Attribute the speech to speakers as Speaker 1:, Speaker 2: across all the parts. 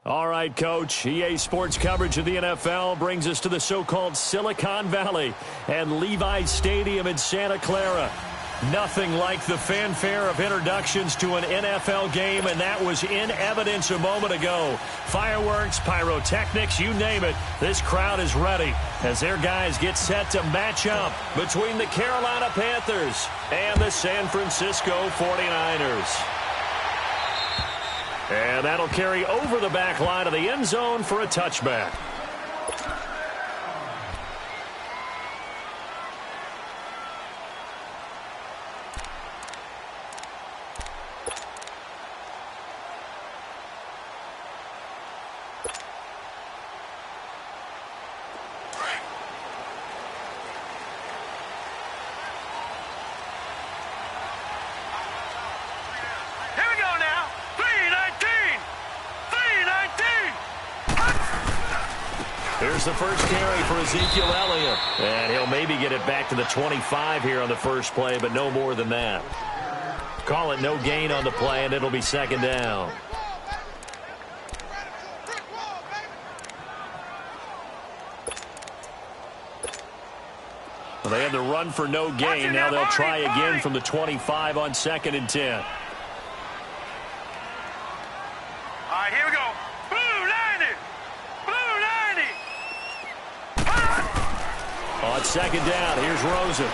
Speaker 1: All right, Coach. EA Sports coverage of the NFL brings us to the so-called Silicon Valley and Levi's Stadium in Santa Clara. Nothing like the fanfare of introductions to an NFL game, and that was in evidence a moment ago. Fireworks, pyrotechnics, you name it. This crowd is ready as their guys get set to match up between the Carolina Panthers and the San Francisco 49ers. And that'll carry over the back line of the end zone for a touchback. Here's the first carry for Ezekiel Elliott. And he'll maybe get it back to the 25 here on the first play, but no more than that. Call it no gain on the play, and it'll be second down. Well, they had the run for no gain. Now they'll try again from the 25 on 2nd and 10.
Speaker 2: All right, here we go.
Speaker 1: On second down, here's Rosen.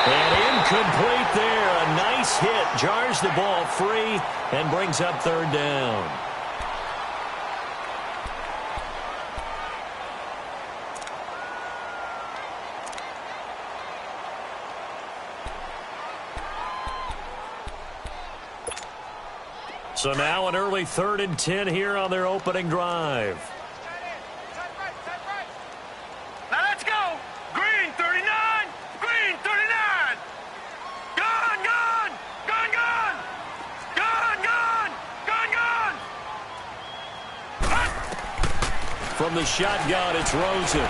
Speaker 1: And incomplete there. A nice hit. Jars the ball free and brings up third down. So now an early 3rd and 10 here on their opening drive. From the shotgun, it's Rosen.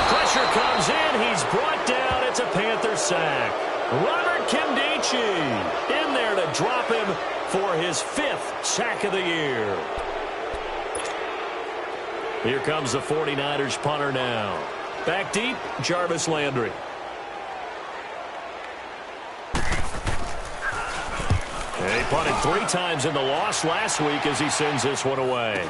Speaker 1: Pressure comes in. He's brought down. It's a Panther sack. Robert Kimdichie in there to drop him for his 5th sack of the year. Here comes the 49ers punter now. Back deep, Jarvis Landry. And he punted 3 times in the loss last week as he sends this one away.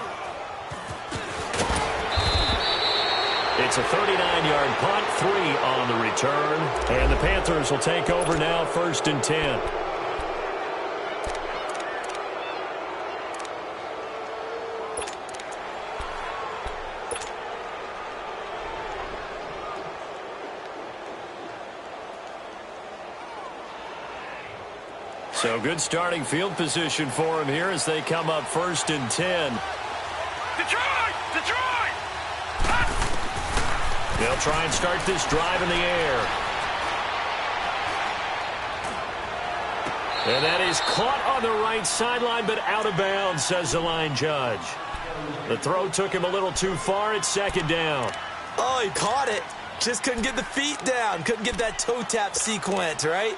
Speaker 1: It's a 39-yard punt, 3 on the return. And the Panthers will take over now, 1st and 10. So good starting field position for him here as they come up 1st and 10.
Speaker 2: Detroit!
Speaker 1: They'll try and start this drive in the air. And that is caught on the right sideline, but out of bounds, says the line judge. The throw took him a little too far. It's 2nd down.
Speaker 3: Oh, he caught it. Just couldn't get the feet down. Couldn't get that toe tap sequence, right?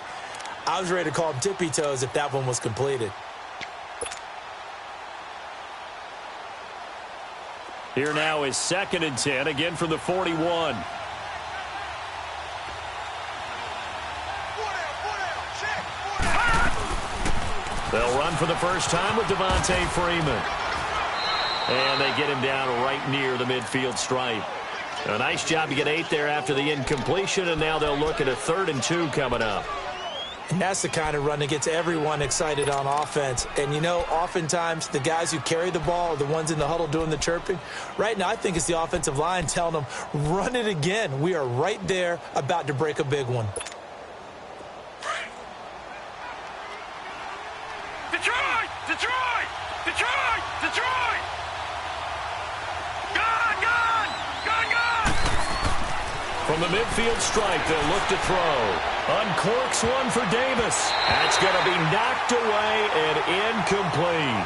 Speaker 3: I was ready to call him tippy toes if that one was completed.
Speaker 1: Here now is 2nd and 10, again from the 41. They'll run for the first time with Devontae Freeman. And they get him down right near the midfield stripe. A nice job to get 8 there after the incompletion, and now they'll look at a 3rd and 2 coming up.
Speaker 3: And that's the kind of run that gets everyone excited on offense. And, you know, oftentimes the guys who carry the ball are the ones in the huddle doing the chirping. Right now, I think it's the offensive line telling them, run it again. We are right there about to break a big one.
Speaker 2: Detroit! Detroit! Detroit! Detroit! Gone! Gone! Gone! Gone!
Speaker 1: From the midfield stripe, they'll look to throw. Uncorks one for Davis. That's going to be knocked away and incomplete.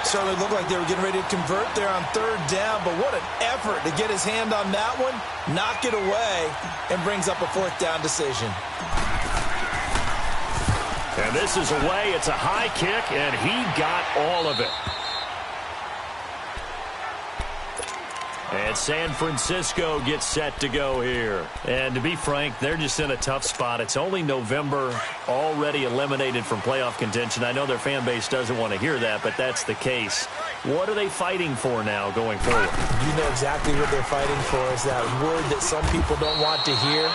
Speaker 3: Certainly looked like they were getting ready to convert there on 3rd down, but what an effort to get his hand on that one, knock it away, and brings up a 4th down decision.
Speaker 1: And this is away. It's a high kick, and he got all of it. And San Francisco gets set to go here. And to be frank, they're just in a tough spot. It's only November, already eliminated from playoff contention. I know their fan base doesn't want to hear that, but that's the case. What are they fighting for now going forward?
Speaker 3: You know exactly what they're fighting for is that word that some people don't want to hear,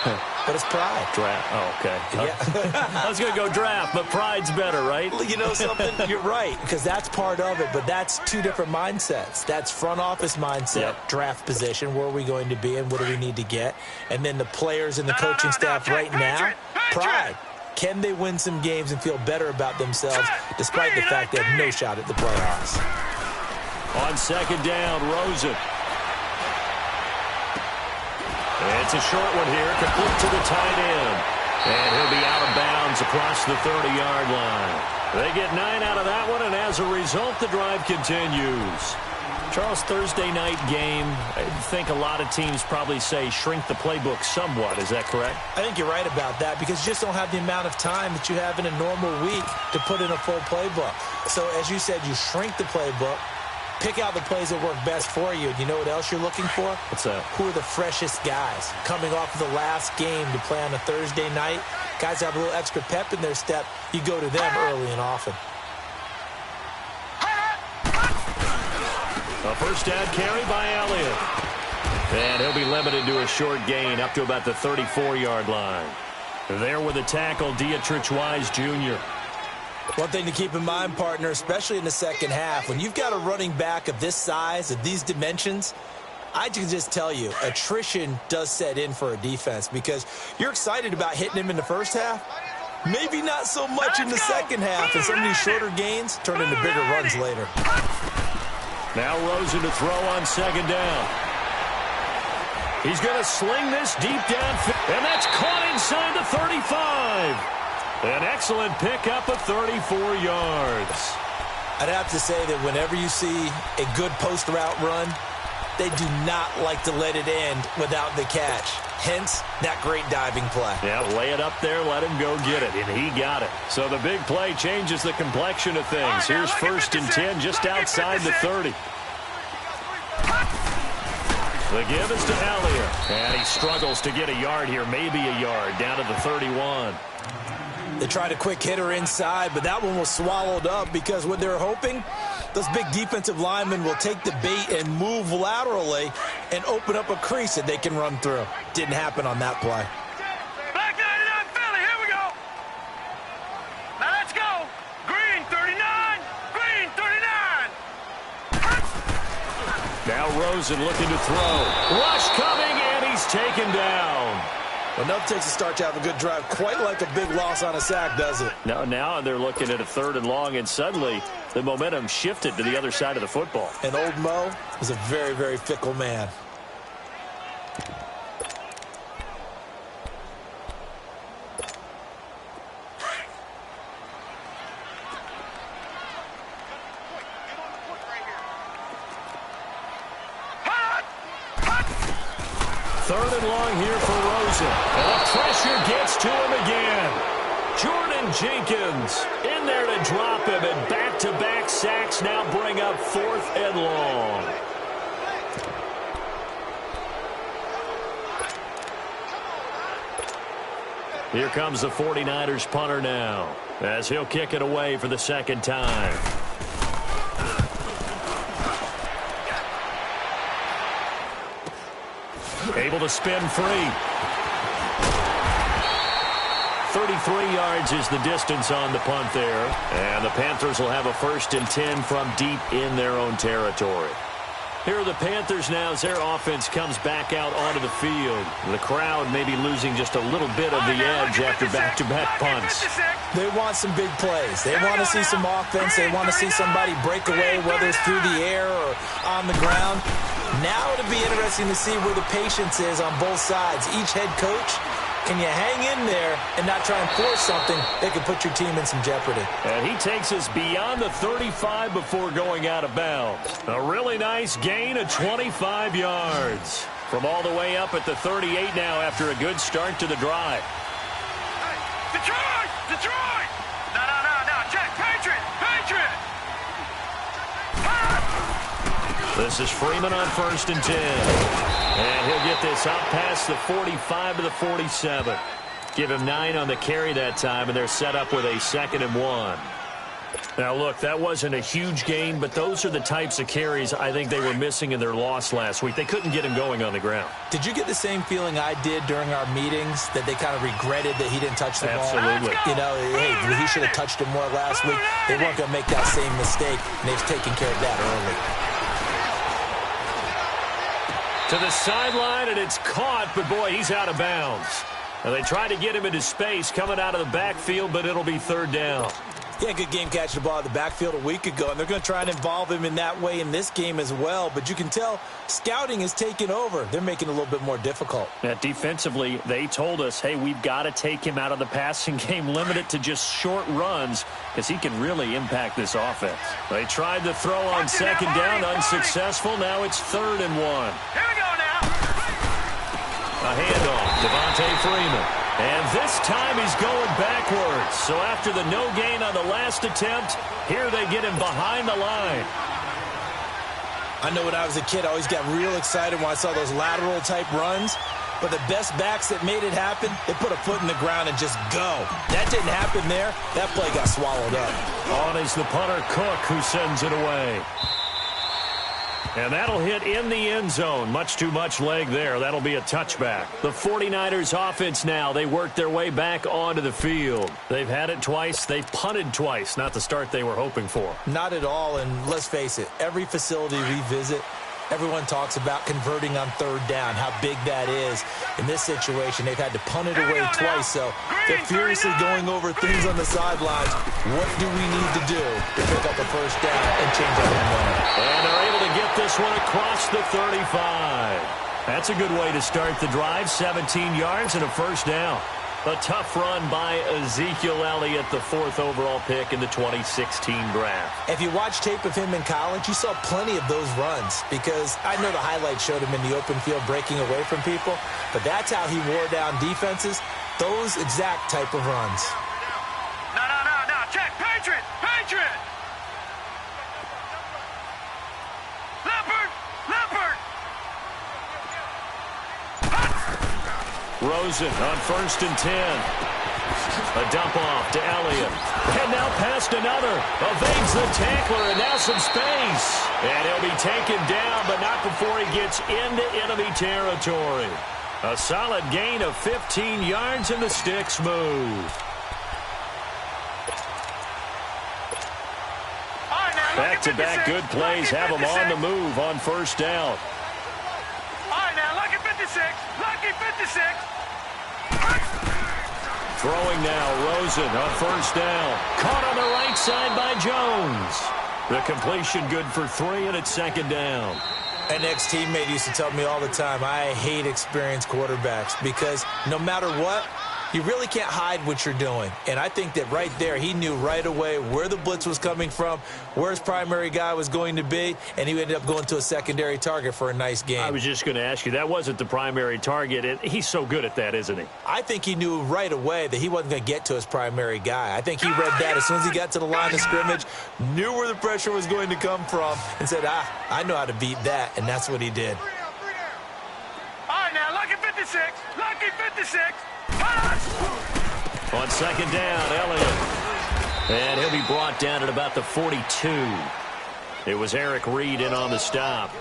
Speaker 3: but it's pride.
Speaker 1: Draft. Oh, okay.
Speaker 3: Yeah.
Speaker 1: I was going to go draft, but pride's better, right?
Speaker 3: You know something? You're right, because that's part of it, but that's two different mindsets. That's front office mindset, draft position, where are we going to be and what do we need to get? And then the players and the coaching staff right now, pride. Can they win some games and feel better about themselves despite the fact they have no shot at the playoffs?
Speaker 1: On second down, Rosen. It's a short one here, complete to the tight end. And he'll be out of bounds across the 30-yard line. They get 9 out of that one, and as a result, the drive continues. Charles, Thursday night game, I think a lot of teams probably say shrink the playbook somewhat. Is that correct?
Speaker 3: I think you're right about that because you just don't have the amount of time that you have in a normal week to put in a full playbook. So as you said, you shrink the playbook, pick out the plays that work best for you. And you know what else you're looking for?
Speaker 1: What's that?
Speaker 3: Who are the freshest guys coming off of the last game to play on a Thursday night? Guys have a little extra pep in their step. You go to them early and often.
Speaker 1: A first down carry by Elliott. And he'll be limited to a short gain up to about the 34-yard line. There with a tackle, Dietrich Wise Jr.
Speaker 3: One thing to keep in mind, partner, especially in the second half, when you've got a running back of this size, of these dimensions, I can just tell you, attrition does set in for a defense because you're excited about hitting him in the first half. Maybe not so much in the second half, and some of these shorter gains turn into bigger runs later.
Speaker 1: Now Rosen to throw on second down. He's going to sling this deep downfield, and that's caught inside the 35. An excellent pickup of 34 yards.
Speaker 3: I'd have to say that whenever you see a good post route run, they do not like to let it end without the catch. Hence, that great diving play.
Speaker 1: Yeah, lay it up there, let him go get it, and he got it. So the big play changes the complexion of things. Here's first and 10 just outside the 30. The give is to Elliott, and he struggles to get a yard here, maybe a yard, down to the 31.
Speaker 3: They tried a quick hitter inside, but that one was swallowed up because what they're hoping, those big defensive linemen will take the bait and move laterally and open up a crease that they can run through. Didn't happen on that play.
Speaker 2: Black 99 Philly, here we go. Now let's go. Green 39, green 39.
Speaker 1: Now Rosen looking to throw. Rush coming, and he's taken down.
Speaker 3: Enough takes a start to have a good drive, quite like a big loss on a sack, does it?
Speaker 1: Now they're looking at a third and long, and suddenly the momentum shifted to the other side of the football.
Speaker 3: And old Mo is a very, very fickle man.
Speaker 1: Third and long here for Rosen. And the pressure gets to him again. Jordan Jenkins in there to drop him, and back-to-back sacks now bring up fourth and long. Here comes the 49ers punter now, as he'll kick it away for the second time. Able to spin free. 33 yards is the distance on the punt there. And the Panthers will have a first and 10 from deep in their own territory. Here are the Panthers now as their offense comes back out onto the field. The crowd may be losing just a little bit of the edge after back-to-back punts.
Speaker 3: They want some big plays. They want to see some offense. They want to see somebody break away, whether it's through the air or on the ground. Now it'll be interesting to see where the patience is on both sides. Each head coach, can you hang in there and not try and force something that could put your team in some jeopardy?
Speaker 1: And he takes us beyond the 35 before going out of bounds. A really nice gain of 25 yards. From all the way up at the 38 now after a good start to the drive.
Speaker 2: Detroit! Detroit! Now
Speaker 1: This is Freeman on 1st and 10. And he'll get this out past the 45 to the 47. Give him 9 on the carry that time, and they're set up with a 2nd and 1. Now, look, that wasn't a huge gain, but those are the types of carries I think they were missing in their loss last week. They couldn't get him going on the ground.
Speaker 3: Did you get the same feeling I did during our meetings, that they kind of regretted that he didn't touch the ball?
Speaker 1: Absolutely.
Speaker 3: You know, hey, he should have touched it more last week. They weren't going to make that same mistake, and they've taken care of that early.
Speaker 1: To the sideline, and it's caught, but boy, he's out of bounds. And they tried to get him into space coming out of the backfield, but it'll be 3rd down.
Speaker 3: He had a good game catching the ball in the backfield a week ago, and they're going to try and involve him in that way in this game as well. But you can tell scouting is taking over. They're making it a little bit more difficult.
Speaker 1: Defensively, they told us, hey, we've got to take him out of the passing game, limit it to just short runs, because he can really impact this offense. They tried to throw on 2nd down, unsuccessful. Now it's 3rd and 1.
Speaker 2: Here we go now.
Speaker 1: A handoff, Devontae Freeman. And this time he's going backwards. So after the no gain on the last attempt, here they get him behind the line.
Speaker 3: I know when I was a kid, I always got real excited when I saw those lateral-type runs. But the best backs that made it happen, they put a foot in the ground and just go. That didn't happen there. That play got swallowed up.
Speaker 1: On is the punter, Cook, who sends it away. And that'll hit in the end zone. Much too much leg there. That'll be a touchback. The 49ers offense now, they worked their way back onto the field. They've had it twice. They punted twice. Not the start they were hoping for.
Speaker 3: Not at all, and let's face it, every facility we visit, everyone talks about converting on 3rd down, how big that is. In this situation, they've had to punt it away twice, so they're furiously going over things on the sidelines. What do we need to do to pick up a 1st down and change our momentum?
Speaker 1: And they're able to get this one across the 35. That's a good way to start the drive. 17 yards and a 1st down. A tough run by Ezekiel Elliott, the 4th overall pick in the 2016 draft.
Speaker 3: If you watch tape of him in college, you saw plenty of those runs, because I know the highlights showed him in the open field breaking away from people, but that's how he wore down defenses, those exact type of runs.
Speaker 2: No. Check. Patriot. Leopard.
Speaker 1: Rosen on 1st and 10. A dump off to Elliott. And now past another. Evades the tackler, and now some space. And he'll be taken down, but not before he gets into enemy territory. A solid gain of 15 yards, and the sticks move. Back-to-back good plays have them on the move on 1st down.
Speaker 2: All right, now, lucky 56.
Speaker 1: Throwing now, Rosen on 1st down. Caught on the right side by Jones. The completion good for 3, and it's 2nd down.
Speaker 3: An ex-teammate used to tell me all the time, I hate experienced quarterbacks, because no matter what, you really can't hide what you're doing. And I think that right there, he knew right away where the blitz was coming from, where his primary guy was going to be, and he ended up going to a secondary target for a nice game.
Speaker 1: I was just going to ask you, that wasn't the primary target, and he's so good at that, isn't he?
Speaker 3: I think he knew right away that he wasn't going to get to his primary guy. I think he read that as soon as he got to the line of scrimmage, knew where the pressure was going to come from, and said, I know how to beat that, and that's what he did.
Speaker 2: All right, now, lucky 56.
Speaker 1: On 2nd down, Elliott. And he'll be brought down at about the 42. It was Eric Reed in on the stop.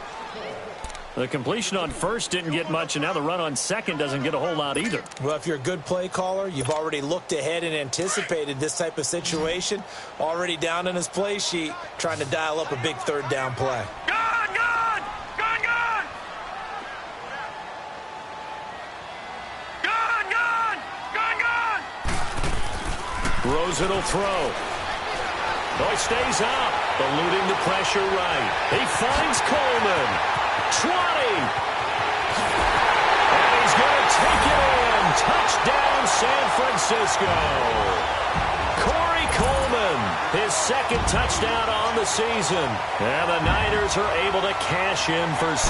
Speaker 1: The completion on 1st didn't get much, and now the run on 2nd doesn't get a whole lot either.
Speaker 3: Well, if you're a good play caller, you've already looked ahead and anticipated this type of situation. Already down in his play sheet, trying to dial up a big 3rd down play.
Speaker 1: Rosen will throw. He stays up, eluding the pressure right. He finds Coleman. 20. And he's going to take it in. Touchdown, San Francisco. Corey Coleman, his 2nd touchdown on the season. And the Niners are able to cash in for 6.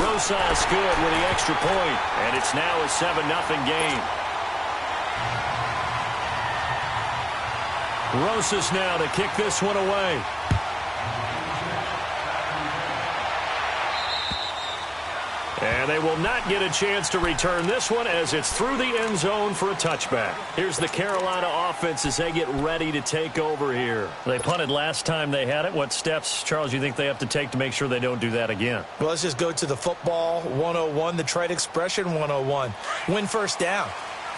Speaker 1: Rosas good with the extra point, and it's now a 7-0 game. Rosas now to kick this one away. And they will not get a chance to return this one as it's through the end zone for a touchback. Here's the Carolina offense as they get ready to take over here. They punted last time they had it. What steps, Charles, you think they have to take to make sure they don't do that again?
Speaker 3: Well, let's just go to the football 101, the trite expression 101. Win first down.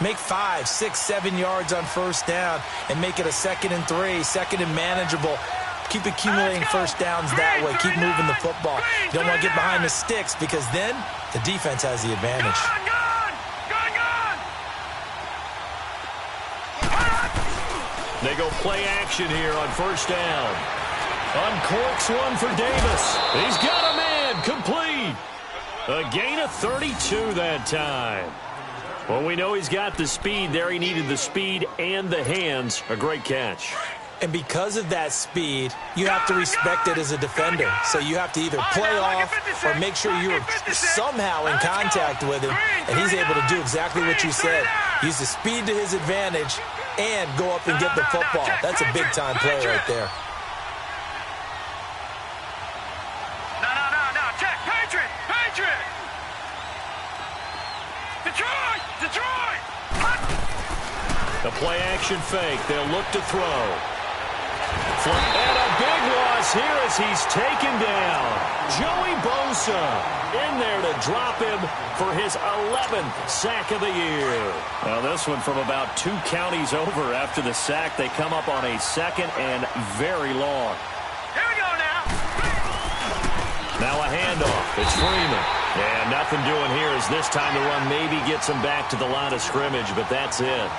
Speaker 3: Make 5, 6, 7 yards on first down and make it a 2nd and 3, 2nd and manageable. Keep accumulating first downs that way. Keep moving the football. You don't want to get behind the sticks because then the defense has the advantage.
Speaker 1: They go play action here on first down. Uncorks one for Davis. He's got a man. Complete. A gain of 32 that time. Well, we know he's got the speed there. He needed the speed and the hands. A great catch.
Speaker 3: And because of that speed, you have to respect it as a defender. So you have to either play off or make sure you're somehow in contact with him. And he's able to do exactly what you said. Use the speed to his advantage and go up and get the football. That's a big-time play right there.
Speaker 2: No. Check. Patriot. Detroit.
Speaker 1: The play-action fake. They'll look to throw. And a big loss here as he's taken down. Joey Bosa in there to drop him for his 11th sack of the year. Now this one from about 2 counties over after the sack. They come up on a 2nd and very long.
Speaker 2: Here we go now.
Speaker 1: Now a handoff. It's Freeman. And nothing doing here as this time the run maybe gets him back to the line of scrimmage, but that's it.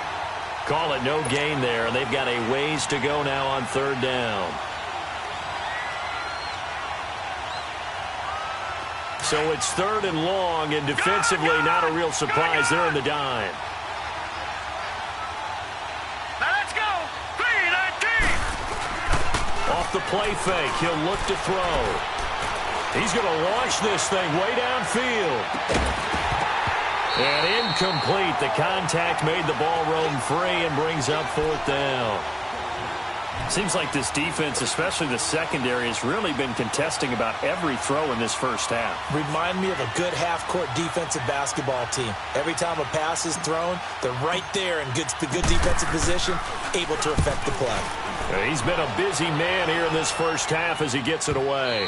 Speaker 1: Call it no gain there, and they've got a ways to go now on 3rd down. So it's 3rd and long, and defensively not a real surprise there in the dime.
Speaker 2: Now let's go. 3-19.
Speaker 1: Off the play fake, he'll look to throw. He's going to launch this thing way downfield. And incomplete. The contact made the ball roam free and brings up 4th down. Seems like this defense, especially the secondary, has really been contesting about every throw in this first half.
Speaker 3: Remind me of a good half-court defensive basketball team. Every time a pass is thrown, they're right there in good defensive position, able to affect the play.
Speaker 1: He's been a busy man here in this first half as he gets it away.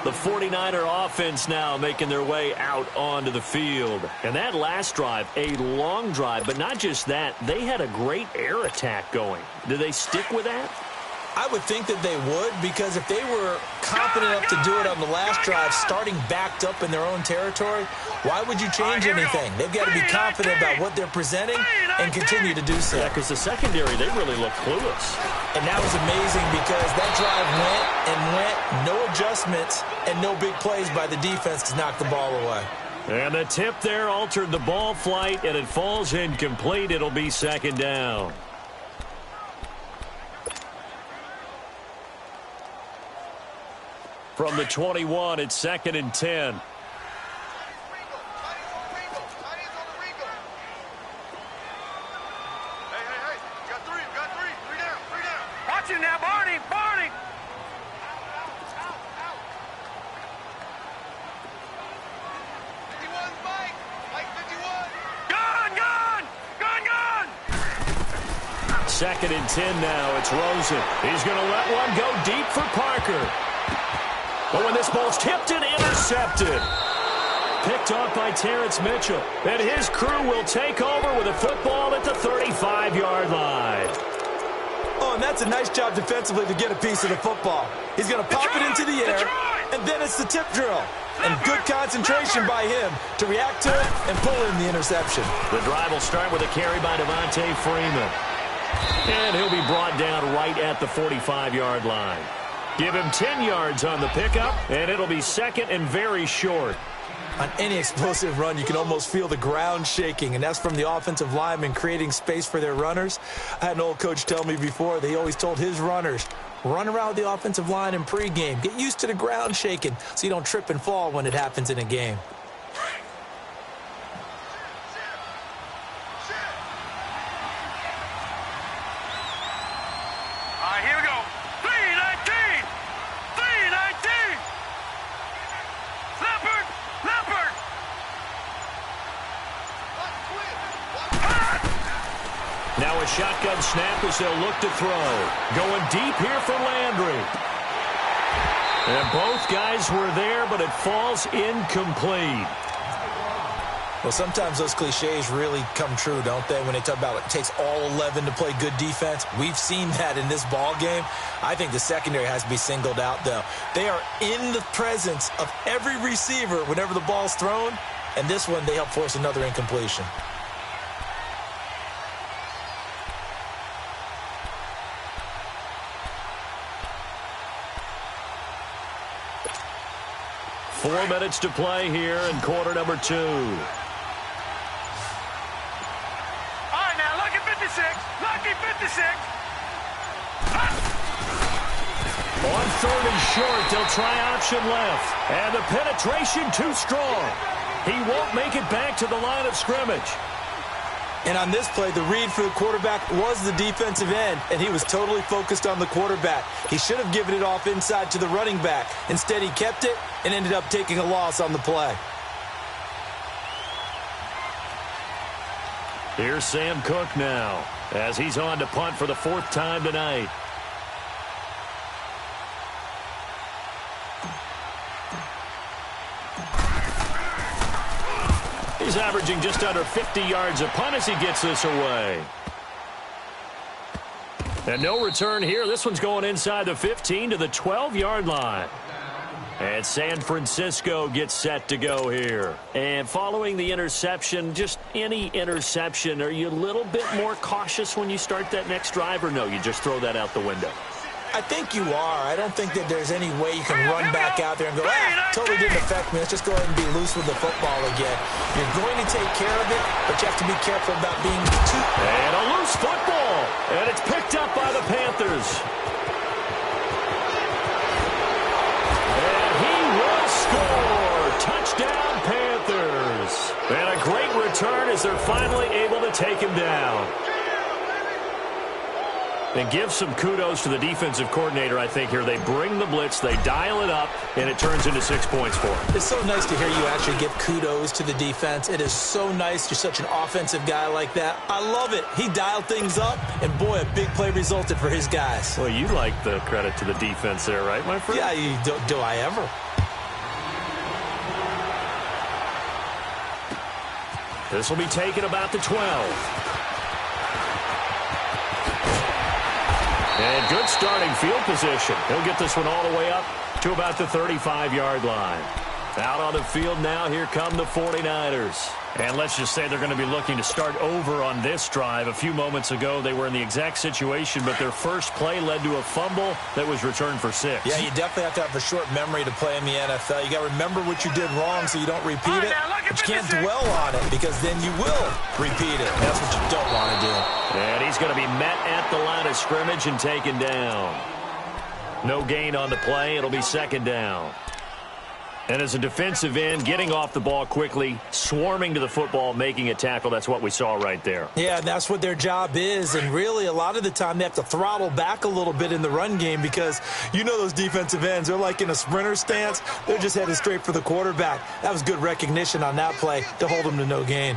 Speaker 1: The 49er offense now making their way out onto the field. And that last drive, a long drive, but not just that, they had a great air attack going. Do they stick with that?
Speaker 3: I would think that they would, because if they were confident enough to do it on the last drive, starting backed up in their own territory, why would you change anything? They've got to be confident about what they're presenting and continue to do so.
Speaker 1: Yeah, because the secondary, they really look clueless.
Speaker 3: And that was amazing because that drive went, no adjustments, and no big plays by the defense to knock the ball away.
Speaker 1: And the tip there altered the ball flight, and it falls incomplete. It'll be 2nd down. From the 21, it's 2nd and 10.
Speaker 2: Watch him now, Barney. 51's Mike. Mike 51. Gone.
Speaker 1: 2nd and 10 now. It's Rosen. He's going to let one go deep for Parker. But when this ball's tipped and intercepted. Picked off by Terrence Mitchell. And his crew will take over with a football at the 35-yard line.
Speaker 3: Oh, and that's a nice job defensively to get a piece of the football. He's going to pop it into the air, and then it's the tip drill. And good concentration by him to react to it and pull in the interception.
Speaker 1: The drive will start with a carry by Devontae Freeman. And he'll be brought down right at the 45-yard line. Give him 10 yards on the pickup, and it'll be 2nd and very short.
Speaker 3: On any explosive run, you can almost feel the ground shaking, and that's from the offensive linemen creating space for their runners. I had an old coach tell me before that he always told his runners, run around the offensive line in pregame. Get used to the ground shaking so you don't trip and fall when it happens in a game.
Speaker 2: All right, here we go. 3-19.
Speaker 1: Now a shotgun snap as they'll look to throw. Going deep here for Landry. And both guys were there, but it falls incomplete.
Speaker 3: Well, sometimes those cliches really come true, don't they? When they talk about it takes all 11 to play good defense. We've seen that in this ball game. I think the secondary has to be singled out, though. They are in the presence of every receiver whenever the ball's thrown, and this one they help force another incompletion.
Speaker 1: Four minutes to play here in quarter number 2.
Speaker 2: All right, now, lucky 56. Lucky 56.
Speaker 1: On 3rd and short, they'll try option left. And the penetration too strong. He won't make it back to the line of scrimmage.
Speaker 3: And on this play, the read for the quarterback was the defensive end, and he was totally focused on the quarterback. He should have given it off inside to the running back. Instead, he kept it and ended up taking a loss on the play.
Speaker 1: Here's Sam Cook now, as he's on to punt for the 4th time tonight. He's averaging just under 50 yards a punt as he gets this away. And no return here. This one's going inside the 15 to the 12-yard line. And San Francisco gets set to go here. And following the interception, just any interception, are you a little bit more cautious when you start that next drive, or no, you just throw that out the window?
Speaker 3: I think you are. I don't think that there's any way you can run back out there and go, totally didn't affect me. Let's just go ahead and be loose with the football again. You're going to take care of it, but you have to be careful about being too...
Speaker 1: And a loose football. And it's picked up by the Panthers. And he will score. Touchdown, Panthers. And a great return as they're finally able to take him down. And give some kudos to the defensive coordinator, I think, here. They bring the blitz, they dial it up, and it turns into 6 points for them.
Speaker 3: It's so nice to hear you actually give kudos to the defense. It is so nice. You're such an offensive guy like that. I love it. He dialed things up, and boy, a big play resulted for his guys.
Speaker 1: Well, you like the credit to the defense there, right, my friend?
Speaker 3: Yeah, do I ever?
Speaker 1: This will be taken about the 12. And good starting field position. He'll get this one all the way up to about the 35-yard line. Out on the field now, here come the 49ers. And let's just say they're going to be looking to start over on this drive. A few moments ago, they were in the exact situation, but their first play led to a fumble that was returned for 6.
Speaker 3: Yeah, you definitely have to have a short memory to play in the NFL. You got to remember what you did wrong so you don't repeat it, but you can't dwell on it because then you will repeat it. That's what you don't want to do.
Speaker 1: And he's going to be met at the line of scrimmage and taken down. No gain on the play. It'll be 2nd down. And as a defensive end, getting off the ball quickly, swarming to the football, making a tackle, that's what we saw right there.
Speaker 3: Yeah, that's what their job is. And really, a lot of the time, they have to throttle back a little bit in the run game because you know those defensive ends, they're like in a sprinter stance. They're just headed straight for the quarterback. That was good recognition on that play to hold them to no gain.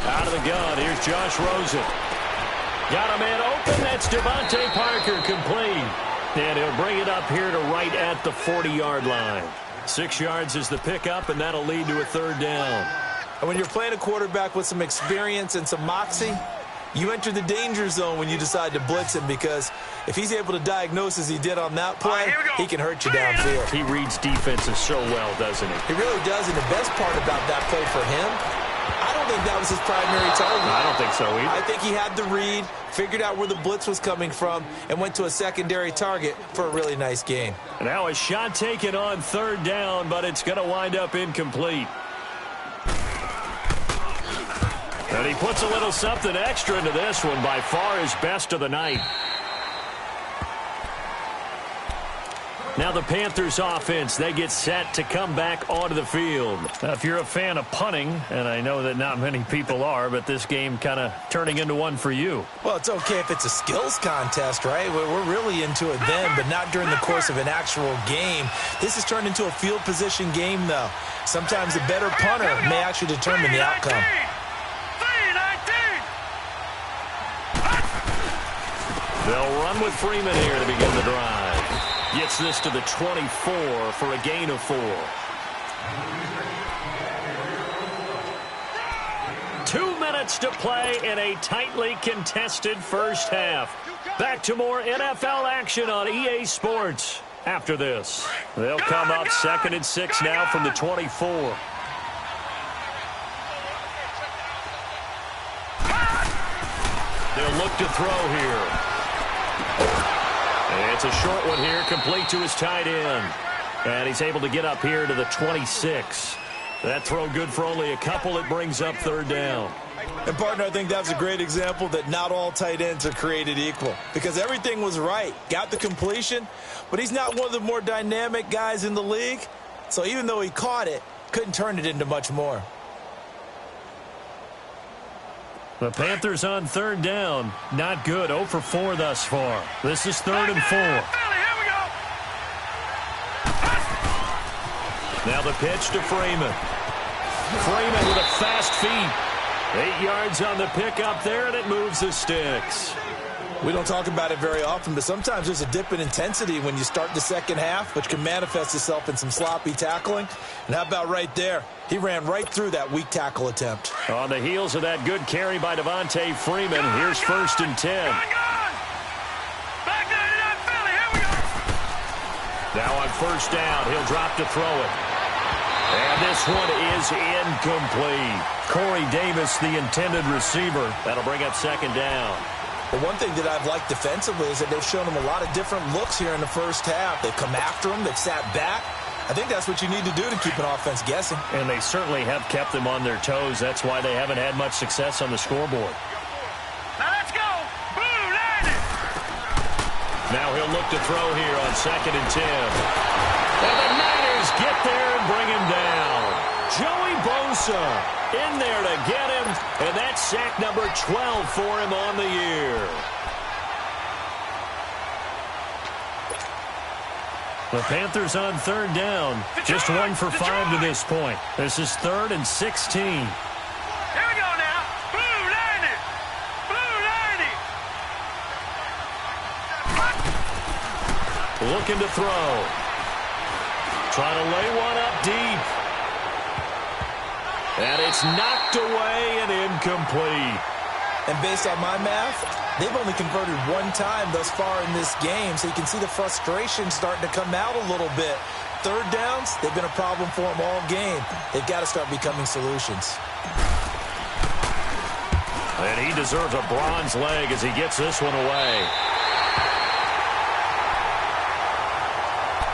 Speaker 1: Out of the gun, here's Josh Rosen. Got a man open, that's Devontae Parker, complete. And he'll bring it up here to right at the 40-yard line. 6 yards is the pickup, and that'll lead to a 3rd down.
Speaker 3: And when you're playing a quarterback with some experience and some moxie, you enter the danger zone when you decide to blitz him because if he's able to diagnose as he did on that play, he can hurt you downfield.
Speaker 1: He reads defenses so well, doesn't he?
Speaker 3: He really does, and the best part about that play for him, I don't think that was his primary target.
Speaker 1: I don't think so either.
Speaker 3: I think he had the read, figured out where the blitz was coming from, and went to a secondary target for a really nice gain.
Speaker 1: Now a shot taken on 3rd down, but it's going to wind up incomplete. And he puts a little something extra into this one, by far his best of the night. Now the Panthers offense, they get set to come back onto the field. Now, if you're a fan of punting, and I know that not many people are, but this game kind of turning into one for you.
Speaker 3: Well, it's okay if it's a skills contest, right? We're really into it then, but not during the course of an actual game. This has turned into a field position game, though. Sometimes a better punter may actually determine the outcome.
Speaker 1: They'll run with Freeman here to begin the drive. Gets this to the 24 for a gain of 4. 2 minutes to play in a tightly contested first half. Back to more NFL action on EA Sports after this. They'll come up 2nd and 6 now from the 24. They'll look to throw here. It's a short one here, complete to his tight end. And he's able to get up here to the 26. That throw good for only a couple. It brings up 3rd down.
Speaker 3: And, partner, I think that's a great example that not all tight ends are created equal. Because everything was right. Got the completion, but he's not one of the more dynamic guys in the league. So even though he caught it, couldn't turn it into much more.
Speaker 1: The Panthers on 3rd down. Not good. 0 for 4 thus far. This is 3rd and 4. Now the pitch to Freeman. Freeman with a fast feet. 8 yards on the pickup there, and it moves the sticks.
Speaker 3: We don't talk about it very often, but sometimes there's a dip in intensity when you start the second half, which can manifest itself in some sloppy tackling. And how about right there? He ran right through that weak tackle attempt.
Speaker 1: On the heels of that good carry by Devontae Freeman, here's 1st and 10. Now on 1st down, he'll drop to throw it. And this one is incomplete. Corey Davis, the intended receiver. That'll bring up 2nd down.
Speaker 3: But one thing that I've liked defensively is that they've shown him a lot of different looks here in the first half. They've come after him. They've sat back. I think that's what you need to do to keep an offense guessing.
Speaker 1: And they certainly have kept them on their toes. That's why they haven't had much success on the scoreboard.
Speaker 2: Now let's go. Blue landed.
Speaker 1: Now he'll look to throw here on 2nd and 10. And the Niners get there and bring him down. Joey Bosa in there to get him, and that's sack number 12 for him on the year. The Panthers on 3rd down. Just 1 for 5 to this point. This is 3rd and 16.
Speaker 2: Here we go now. Blue landed. Blue landed.
Speaker 1: Looking to throw. Trying to lay one up deep. And it's knocked away and incomplete.
Speaker 3: And based on my math, they've only converted 1 time thus far in this game, so you can see the frustration starting to come out a little bit. 3rd downs, they've been a problem for them all game. They've got to start becoming solutions.
Speaker 1: And he deserves a bronze leg as he gets this one away.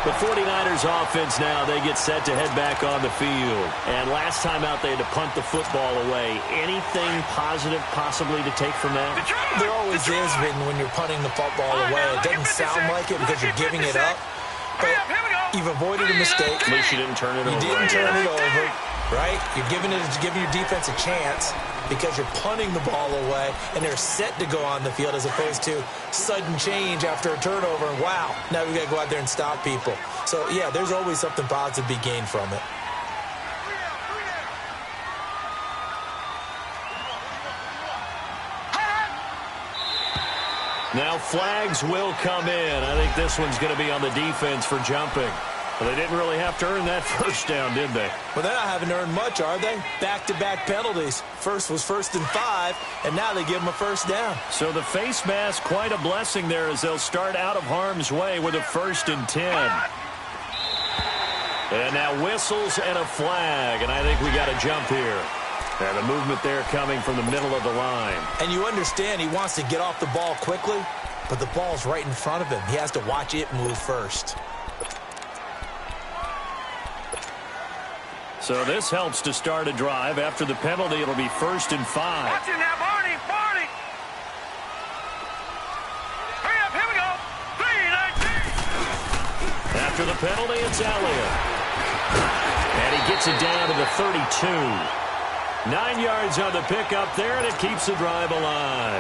Speaker 1: The 49ers offense now, they get set to head back on the field. And last time out, they had to punt the football away. Anything positive possibly to take from that?
Speaker 3: There always is when you're punting the football away. It doesn't sound like it because you're giving it up. But you've avoided a mistake.
Speaker 1: At least you didn't turn it over.
Speaker 3: You didn't turn it over, right? You're giving your defense a chance because you're punting the ball away, and they're set to go on the field as opposed to sudden change after a turnover. And wow, now we got to go out there and stop people. So, yeah, there's always something positive to be gained from it.
Speaker 1: Now flags will come in. I think this one's going to be on the defense for jumping. Well, they didn't really have to earn that 1st down, did they?
Speaker 3: Well, they haven't earned much, are they? Back-to-back penalties. First was 1st and 5, and now they give them a 1st down.
Speaker 1: So the face mask, quite a blessing there as they'll start out of harm's way with a 1st and 10. And now whistles and a flag, and I think we got a jump here. And the movement there coming from the middle of the line.
Speaker 3: And you understand he wants to get off the ball quickly, but the ball's right in front of him. He has to watch it move first.
Speaker 1: So this helps to start a drive. After the penalty, it'll be 1st and 5.
Speaker 2: Watch it now, Barney. Barney. Hurry up, here we go. 3-19.
Speaker 1: After After the penalty, it's Elliott. And he gets it down to the 32. 9 yards on the pickup there, and it keeps the drive alive.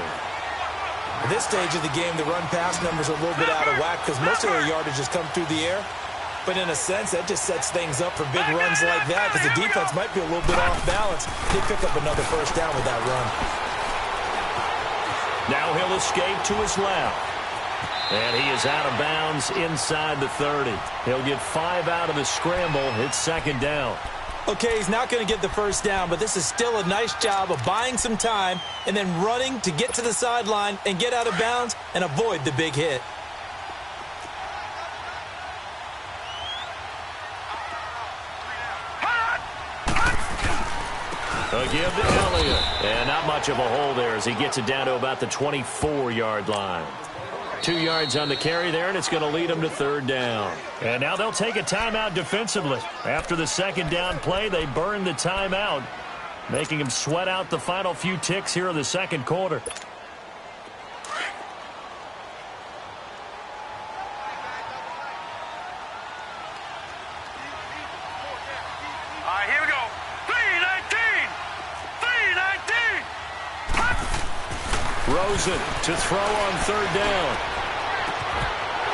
Speaker 3: At this stage of the game, the run-pass numbers are a little bit out of whack because most of their yardage has come through the air. But in a sense, that just sets things up for big runs like that because the defense might be a little bit off balance. They pick up another first down with that run.
Speaker 1: Now he'll escape to his left. And he is out of bounds inside the 30. He'll get 5 out of the scramble. It's second down.
Speaker 3: Okay, he's not going to get the first down, but this is still a nice job of buying some time and then running to get to the sideline and get out of bounds and avoid the big hit.
Speaker 1: A give to Elliott. And not much of a hole there as he gets it down to about the 24-yard line. 2 yards on the carry there, and it's going to lead them to third down. And now they'll take a timeout defensively. After the second down play, they burn the timeout, making them sweat out the final few ticks here in the second quarter. Rosen to throw on third down.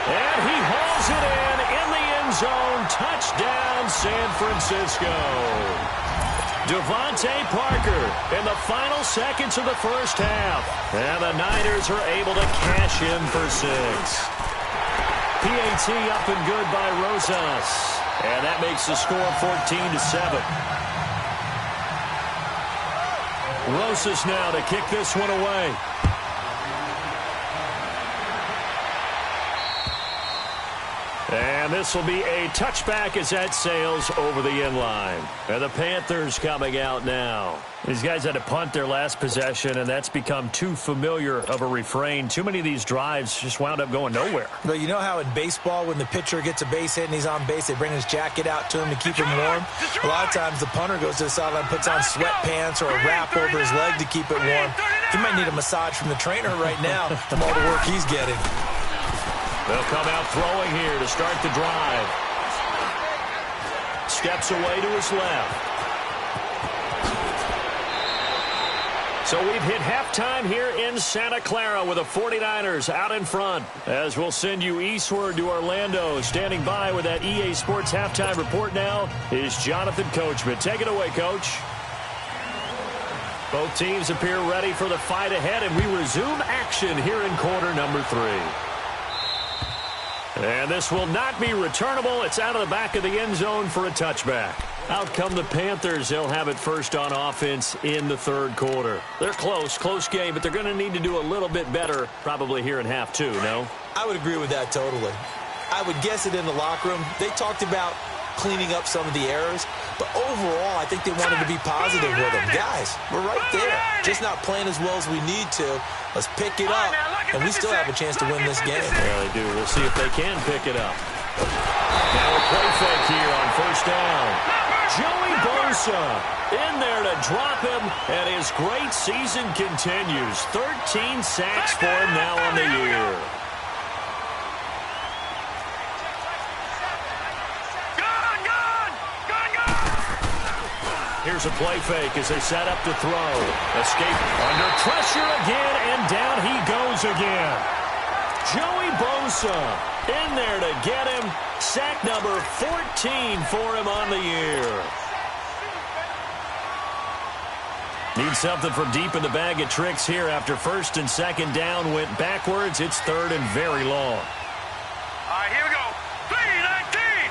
Speaker 1: And he hauls it in the end zone. Touchdown, San Francisco. Devontae Parker in the final seconds of the first half. And the Niners are able to cash in for 6. PAT up and good by Rosas. And that makes the score 14-7. Rosas now to kick this one away. And this will be a touchback as that sails over the end line. And the Panthers coming out now. These guys had to punt their last possession, and that's become too familiar of a refrain. Too many of these drives just wound up going nowhere.
Speaker 3: But you know how in baseball, when the pitcher gets a base hit and he's on base, they bring his jacket out to him to keep him warm? A lot of times the punter goes to the sideline, puts on sweatpants or a wrap over his leg to keep it warm. He might need a massage from the trainer right now from all the work he's getting.
Speaker 1: They'll come out throwing here to start the drive. Steps away to his left. So we've hit halftime here in Santa Clara with the 49ers out in front. As we'll send you eastward to Orlando. Standing by with that EA Sports halftime report now is Jonathan Coachman. Take it away, Coach. Both teams appear ready for the fight ahead, and we resume action here in quarter number 3. And this will not be returnable. It's out of the back of the end zone for a touchback. Out come the Panthers. They'll have it first on offense in the third quarter. They're close game, but they're going to need to do a little bit better probably here in half 2, no?
Speaker 3: I would agree with that totally. I would guess it in the locker room. They talked about cleaning up some of the errors, but overall, I think they wanted to be positive with them. Guys, we're right there. Just not playing as well as we need to. Let's pick it up, and we still have a chance to win this game.
Speaker 1: Yeah, they do. We'll see if they can pick it up. Now a play fake here on first down. Joey Bosa in there to drop him, and his great season continues. 13 sacks for him now on the year. Here's a play fake as they set up to throw. Escape under pressure again, and down he goes again. Joey Bosa in there to get him. Sack number 14 for him on the year. Need something from deep in the bag of tricks here after first and second down went backwards. It's third and very long.
Speaker 2: All right, here we go. 3-19.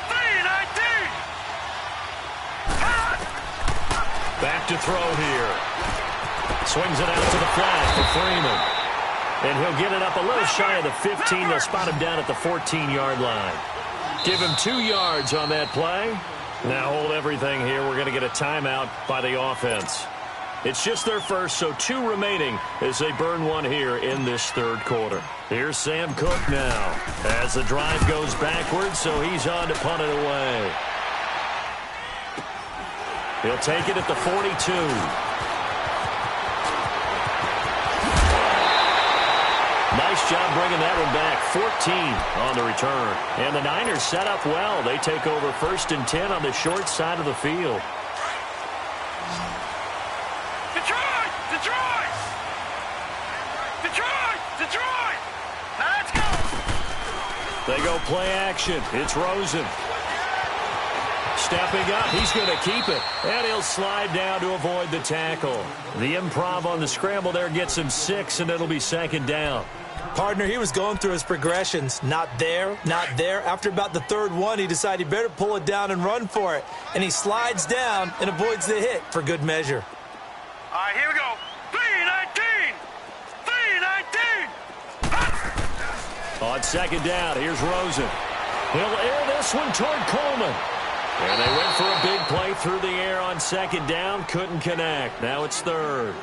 Speaker 2: 3-19.
Speaker 1: Back to throw here. Swings it out to the flat for Freeman. And he'll get it up a little shy of the 15. They'll spot him down at the 14-yard line. Give him 2 yards on that play. Now hold everything here. We're going to get a timeout by the offense. It's just their first, so 2 remaining as they burn one here in this third quarter. Here's Sam Cook now as the drive goes backwards, so he's on to punt it away. He'll take it at the 42. Nice job bringing that one back. 14 on the return. And the Niners set up well. They take over 1st and 10 on the short side of the field.
Speaker 2: Detroit! Detroit! Detroit! Detroit! Now let's go!
Speaker 1: They go play action. It's Rosen. Stepping up, he's going to keep it. And he'll slide down to avoid the tackle. The improv on the scramble there gets him 6, and it'll be 2nd down.
Speaker 3: Partner, he was going through his progressions. Not there, not there. After about the 3rd one, he decided he better pull it down and run for it. And he slides down and avoids the hit for good measure.
Speaker 2: All right, here we go. 3-19! 3-19!
Speaker 1: On 2nd down, here's Rosen. He'll air this one toward Coleman. And they went for a big play through the air on 2nd down. Couldn't connect. Now it's 3rd.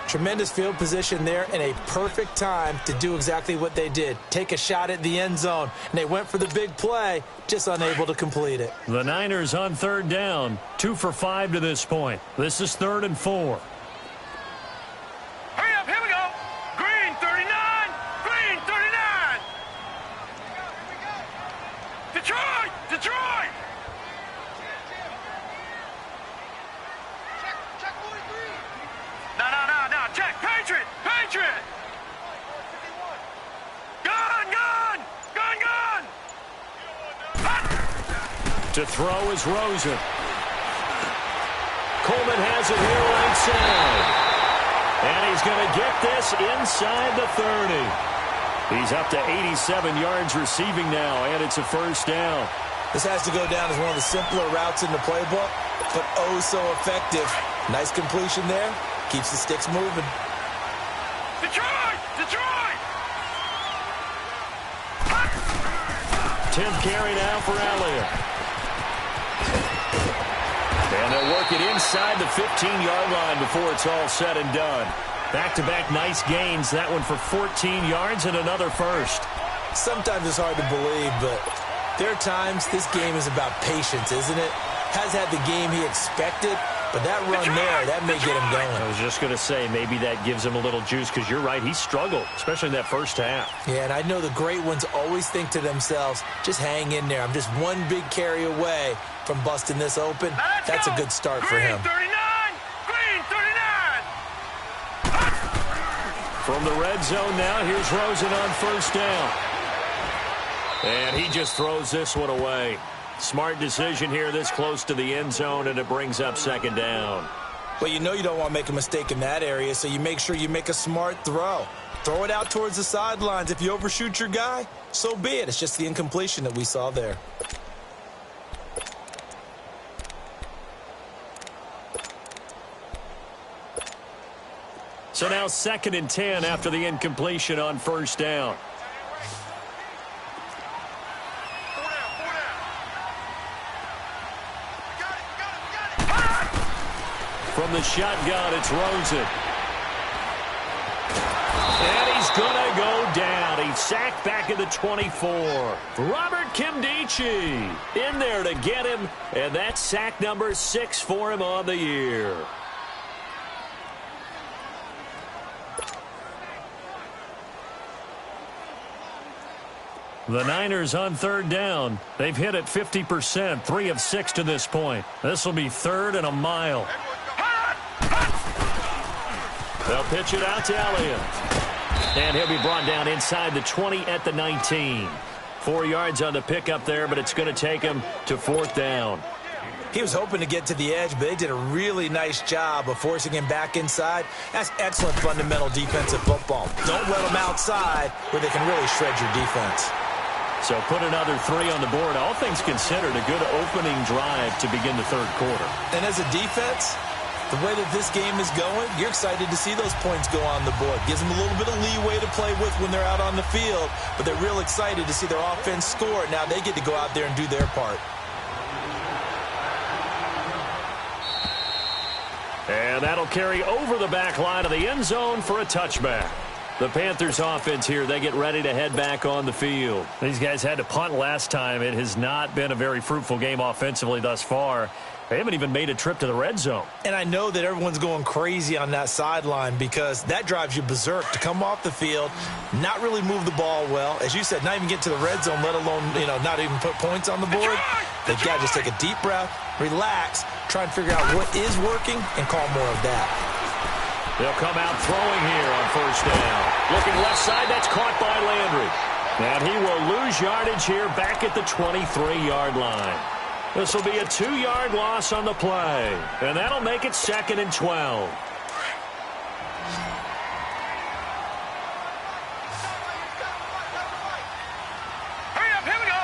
Speaker 3: Tremendous field position there and a perfect time to do exactly what they did. Take a shot at the end zone. And they went for the big play, just unable to complete it.
Speaker 1: The Niners on 3rd down. 2 for 5 to this point. This is 3rd and 4.
Speaker 2: Hurry up, here we go. Green 39! Green 39! Detroit! Detroit! No, check, Patriot! Patriot! Gun!
Speaker 1: To throw is Rosen. Coleman has it here right side. And he's going to get this inside the 30. He's up to 87 yards receiving now, and it's a 1st down.
Speaker 3: This has to go down as one of the simpler routes in the playbook, but oh so effective. Nice completion there. Keeps the sticks moving.
Speaker 2: Detroit! Detroit!
Speaker 1: 10th carry now for Elliott. And they'll work it inside the 15-yard line before it's all said and done. Back-to-back nice gains. That one for 14 yards and another 1st.
Speaker 3: Sometimes it's hard to believe, but there are times this game is about patience, isn't it? Has had the game he expected, but that run there, that may get him going.
Speaker 1: I was just going to say, maybe that gives him a little juice, because you're right, he struggled, especially in that 1st half.
Speaker 3: Yeah, and I know the great ones always think to themselves, just hang in there. I'm just one big carry away from busting this open. That's a good start for him.
Speaker 2: Green 39!
Speaker 1: From the red zone now, here's Rosen on 1st down. And he just throws this one away. Smart decision here this close to the end zone, and it brings up 2nd down.
Speaker 3: Well, you know you don't want to make a mistake in that area, so you make sure you make a smart throw. Throw it out towards the sidelines. If you overshoot your guy, so be it. It's just the incompletion that we saw there.
Speaker 1: So now 2nd and 10 after the incompletion on 1st down. From the shotgun, it's Rosen. And he's going to go down. He's sacked back at the 24. Robert Kimdichie in there to get him, and that's sack number 6 for him on the year. The Niners on 3rd down. They've hit it 50%, 3 of 6 to this point. This will be 3rd and a mile. They'll pitch it out to Elliott. And he'll be brought down inside the 20 at the 19. 4 yards on the pickup there, but it's going to take him to 4th down.
Speaker 3: He was hoping to get to the edge, but they did a really nice job of forcing him back inside. That's excellent fundamental defensive football. Don't let them outside where they can really shred your defense.
Speaker 1: So put another 3 on the board. All things considered, a good opening drive to begin the 3rd quarter.
Speaker 3: And as a defense, the way that this game is going, you're excited to see those points go on the board. Gives them a little bit of leeway to play with when they're out on the field, but they're real excited to see their offense score. Now they get to go out there and do their part.
Speaker 1: And that'll carry over the back line of the end zone for a touchback. The Panthers offense here, they get ready to head back on the field. These guys had to punt last time. It has not been a very fruitful game offensively thus far. They haven't even made a trip to the red zone.
Speaker 3: And I know that everyone's going crazy on that sideline because that drives you berserk to come off the field, not really move the ball well. As you said, not even get to the red zone, let alone, not even put points on the board. They've got to just take a deep breath, relax, try and figure out what is working, and call more of that.
Speaker 1: They'll come out throwing here on first down. Looking left side, that's caught by Landry. And he will lose yardage here back at the 23-yard line. This will be a 2-yard loss on the play. And that'll make it 2nd and 12.
Speaker 2: Hurry up, here we go.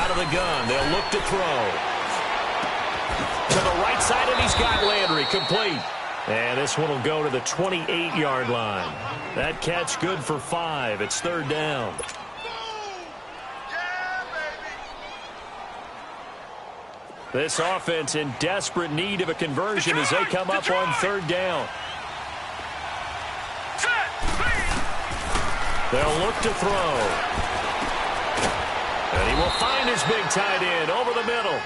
Speaker 1: Out of the gun, they'll look to throw. To the right side, and he's got Landry complete. And this one will go to the 28-yard line. That catch good for 5. It's 3rd down. This offense in desperate need of a conversion as they come up on 3rd down. They'll look to throw. And he will find his big tight end over the middle.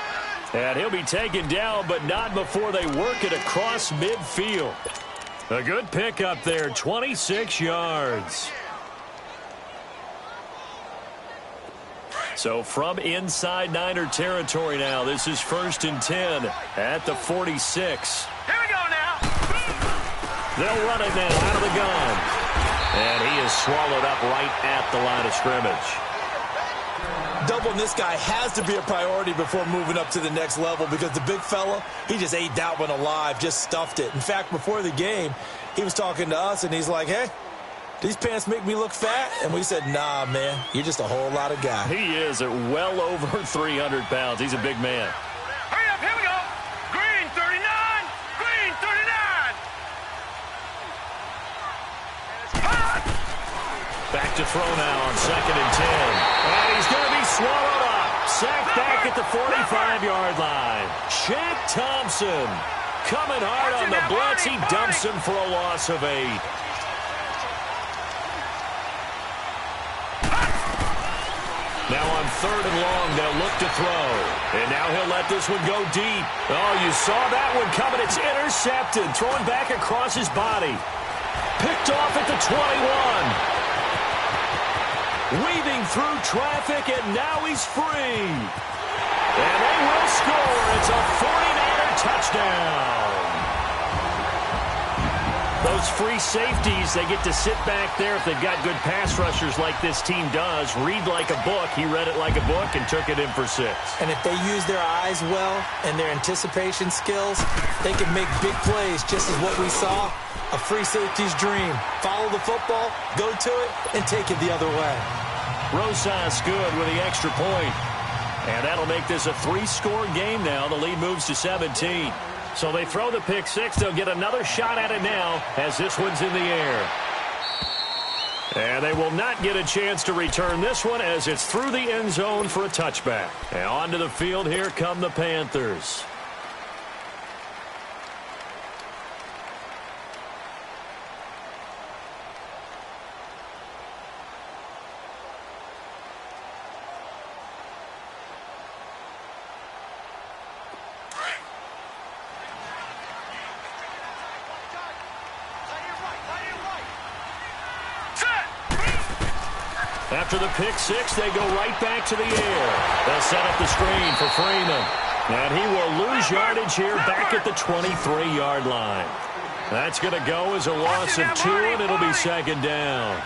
Speaker 1: And he'll be taken down, but not before they work it across midfield. A good pickup there, 26 yards. So from inside Niner territory now, this is 1st and 10 at the 46.
Speaker 2: Here we go now.
Speaker 1: They'll run it now out of the gun. And he is swallowed up right at the line of scrimmage.
Speaker 3: Doubling this guy has to be a priority before moving up to the next level because the big fella, he just ate that one alive, just stuffed it. In fact, before the game, he was talking to us, and he's like, hey, these pants make me look fat? And we said, nah, man, you're just a whole lot of guy.
Speaker 1: He is at well over 300 pounds. He's a big man.
Speaker 2: Hurry up, here we go. Green 39, green 39.
Speaker 1: Back to throw now on 2nd and 10. And he's going to be swallowed up. Sacked back at the 45-yard line. Shaq Thompson coming hard on the blitz. He dumps him for a loss of 8. Now on 3rd and long, they'll look to throw. And now he'll let this one go deep. Oh, you saw that one coming. It's intercepted. Throwing back across his body. Picked off at the 21. Weaving through traffic, and now he's free. And they will score. It's a 49er touchdown. Those free safeties, they get to sit back there if they've got good pass rushers like this team does. Read like a book. He read it like a book and took it in for 6.
Speaker 3: And if they use their eyes well and their anticipation skills, they can make big plays, just as what we saw. A free safety's dream. Follow the football, go to it, and take it the other way.
Speaker 1: Rosas good with the extra point. And that'll make this a 3-score game now. The lead moves to 17. So they throw the pick 6. They'll get another shot at it now as this one's in the air. And they will not get a chance to return this one as it's through the end zone for a touchback. And onto the field, here come the Panthers. After the pick 6, they go right back to the air. They'll set up the screen for Freeman. And he will lose yardage here back at the 23-yard line. That's going to go as a loss of 2, and it'll be 2nd down.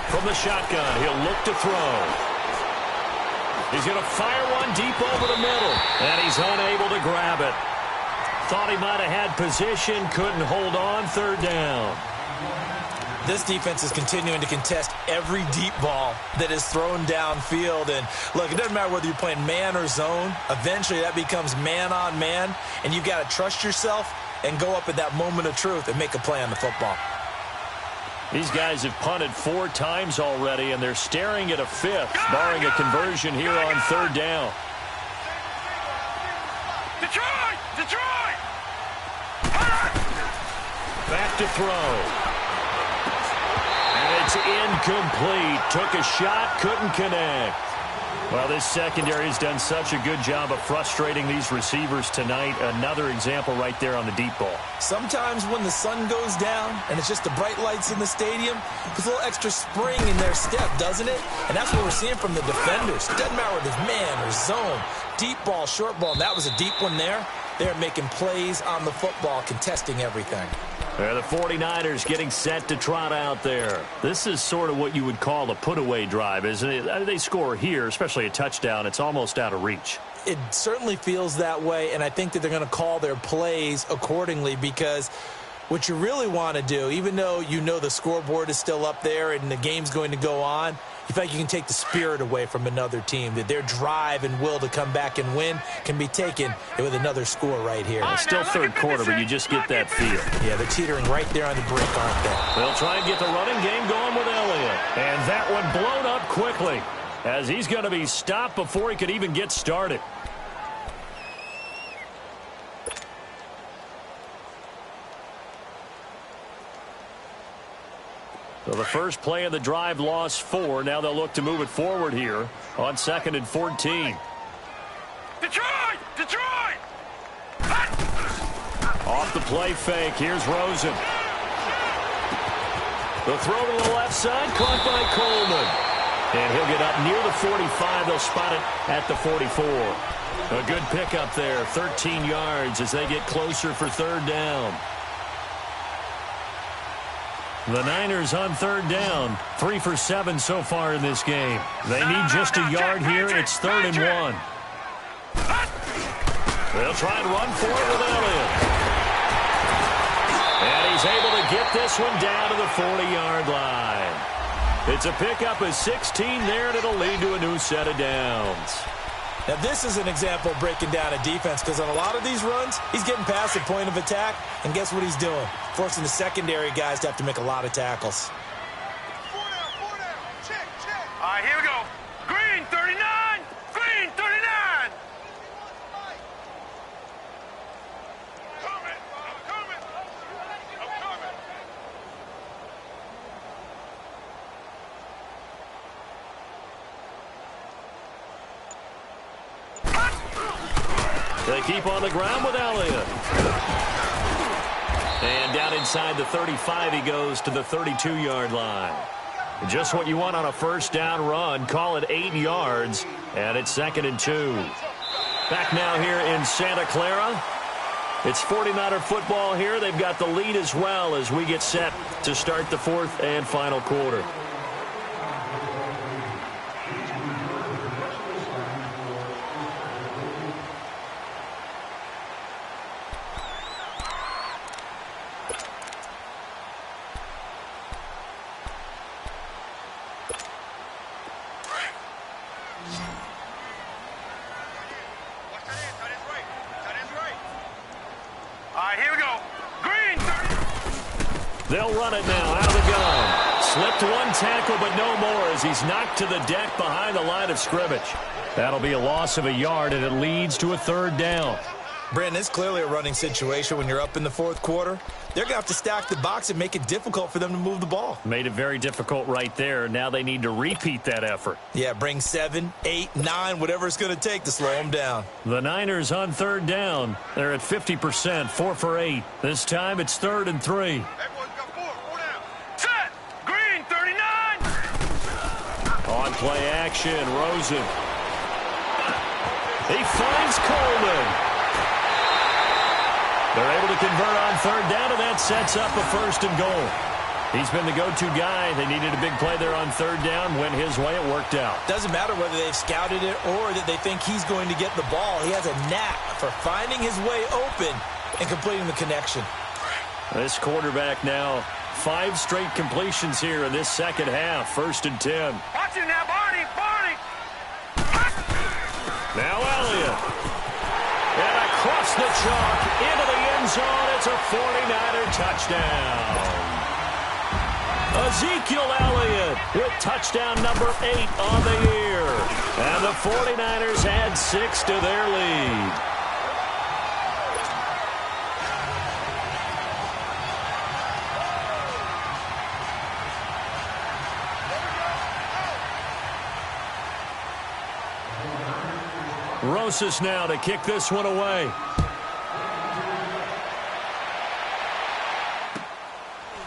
Speaker 1: From the shotgun, he'll look to throw. He's going to fire one deep over the middle, and he's unable to grab it. Thought he might have had position, couldn't hold on. 3rd down.
Speaker 3: This defense is continuing to contest every deep ball that is thrown downfield. And, look, it doesn't matter whether you're playing man or zone. Eventually, that becomes man-on-man, and you've got to trust yourself and go up at that moment of truth and make a play on the football.
Speaker 1: These guys have punted 4 times already, and they're staring at a 5th, barring a conversion here on 3rd down.
Speaker 2: Detroit! Detroit!
Speaker 1: Back to throw. It's incomplete. Took a shot, couldn't connect. Well, this secondary has done such a good job of frustrating these receivers tonight. Another example right there on the deep ball.
Speaker 3: Sometimes when the sun goes down and it's just the bright lights in the stadium, there's a little extra spring in their step, doesn't it? And that's what we're seeing from the defenders. Doesn't matter whether it's man or zone, deep ball, short ball. And that was a deep one there. They're making plays on the football, contesting everything.
Speaker 1: The 49ers getting set to trot out there. This is sort of what you would call a put-away drive, isn't it? They score here, especially a touchdown. It's almost out of reach.
Speaker 3: It certainly feels that way, and I think that they're going to call their plays accordingly, because what you really want to do, even though you know the scoreboard is still up there and the game's going to go on, you feel like you can take the spirit away from another team, that their drive and will to come back and win can be taken with another score right here.
Speaker 1: It's still third quarter, but you just get that feel.
Speaker 3: Yeah, they're teetering right there on the brink, aren't they?
Speaker 1: They'll try and get the running game going with Elliott. And that one blown up quickly, as he's going to be stopped before he could even get started. So the first play of the drive lost 4. Now they'll look to move it forward here on 2nd and 14.
Speaker 2: Detroit! Detroit!
Speaker 1: Off the play fake. Here's Rosen. The throw to the left side, caught by Coleman. And he'll get up near the 45. They'll spot it at the 44. A good pickup there. 13 yards as they get closer for third down. The Niners on third down. 3 for 7 so far in this game. They need just a yard here. It's 3rd and 1. They'll try and run for it with Elliott. And he's able to get this one down to the 40-yard line. It's a pickup of 16 there, and it'll lead to a new set of downs.
Speaker 3: Now, this is an example of breaking down a defense, because on a lot of these runs, he's getting past the point of attack, and guess what he's doing? Forcing the secondary guys to have to make a lot of tackles.
Speaker 2: 4 down. Check. All right, here we go. Green, 39. Green, 39. I'm coming.
Speaker 1: They keep on the ground with Elliott. And down inside the 35, he goes to the 32-yard line. Just what you want on a first down run. Call it 8 yards, and it's 2nd and 2. Back now here in Santa Clara. It's 49er football here. They've got the lead as well as we get set to start the 4th and final quarter. They'll run it now out of the gun. Slipped one tackle, but no more as he's knocked to the deck behind the line of scrimmage. That'll be a loss of a yard, and it leads to a 3rd down.
Speaker 3: Brandon, it's clearly a running situation when you're up in the 4th quarter. They're going to have to stack the box and make it difficult for them to move the ball.
Speaker 1: Made it very difficult right there. Now they need to repeat that effort.
Speaker 3: Yeah, bring 7, 8, 9, whatever it's going to take to slow them down.
Speaker 1: The Niners on 3rd down. They're at 50%, 4 for 8. This time it's 3rd and 3.
Speaker 2: Everyone's got 4 down. Set. Green, 39.
Speaker 1: On play action, Rosen. He finds Coleman. They're able to convert on 3rd down, and that sets up a 1st and goal. He's been the go-to guy. They needed a big play there on 3rd down. Went his way. It worked out.
Speaker 3: Doesn't matter whether they've scouted it or that they think he's going to get the ball. He has a knack for finding his way open and completing the connection.
Speaker 1: This quarterback now, 5 straight completions here in this second half. 1st and 10.
Speaker 2: Watch him now, Barney.
Speaker 1: Now Elliott. And across the chalk into the end zone. It's a 49er touchdown. Ezekiel Elliott with touchdown number 8 on the year. And the 49ers add 6 to their lead. Rosas now to kick this one away.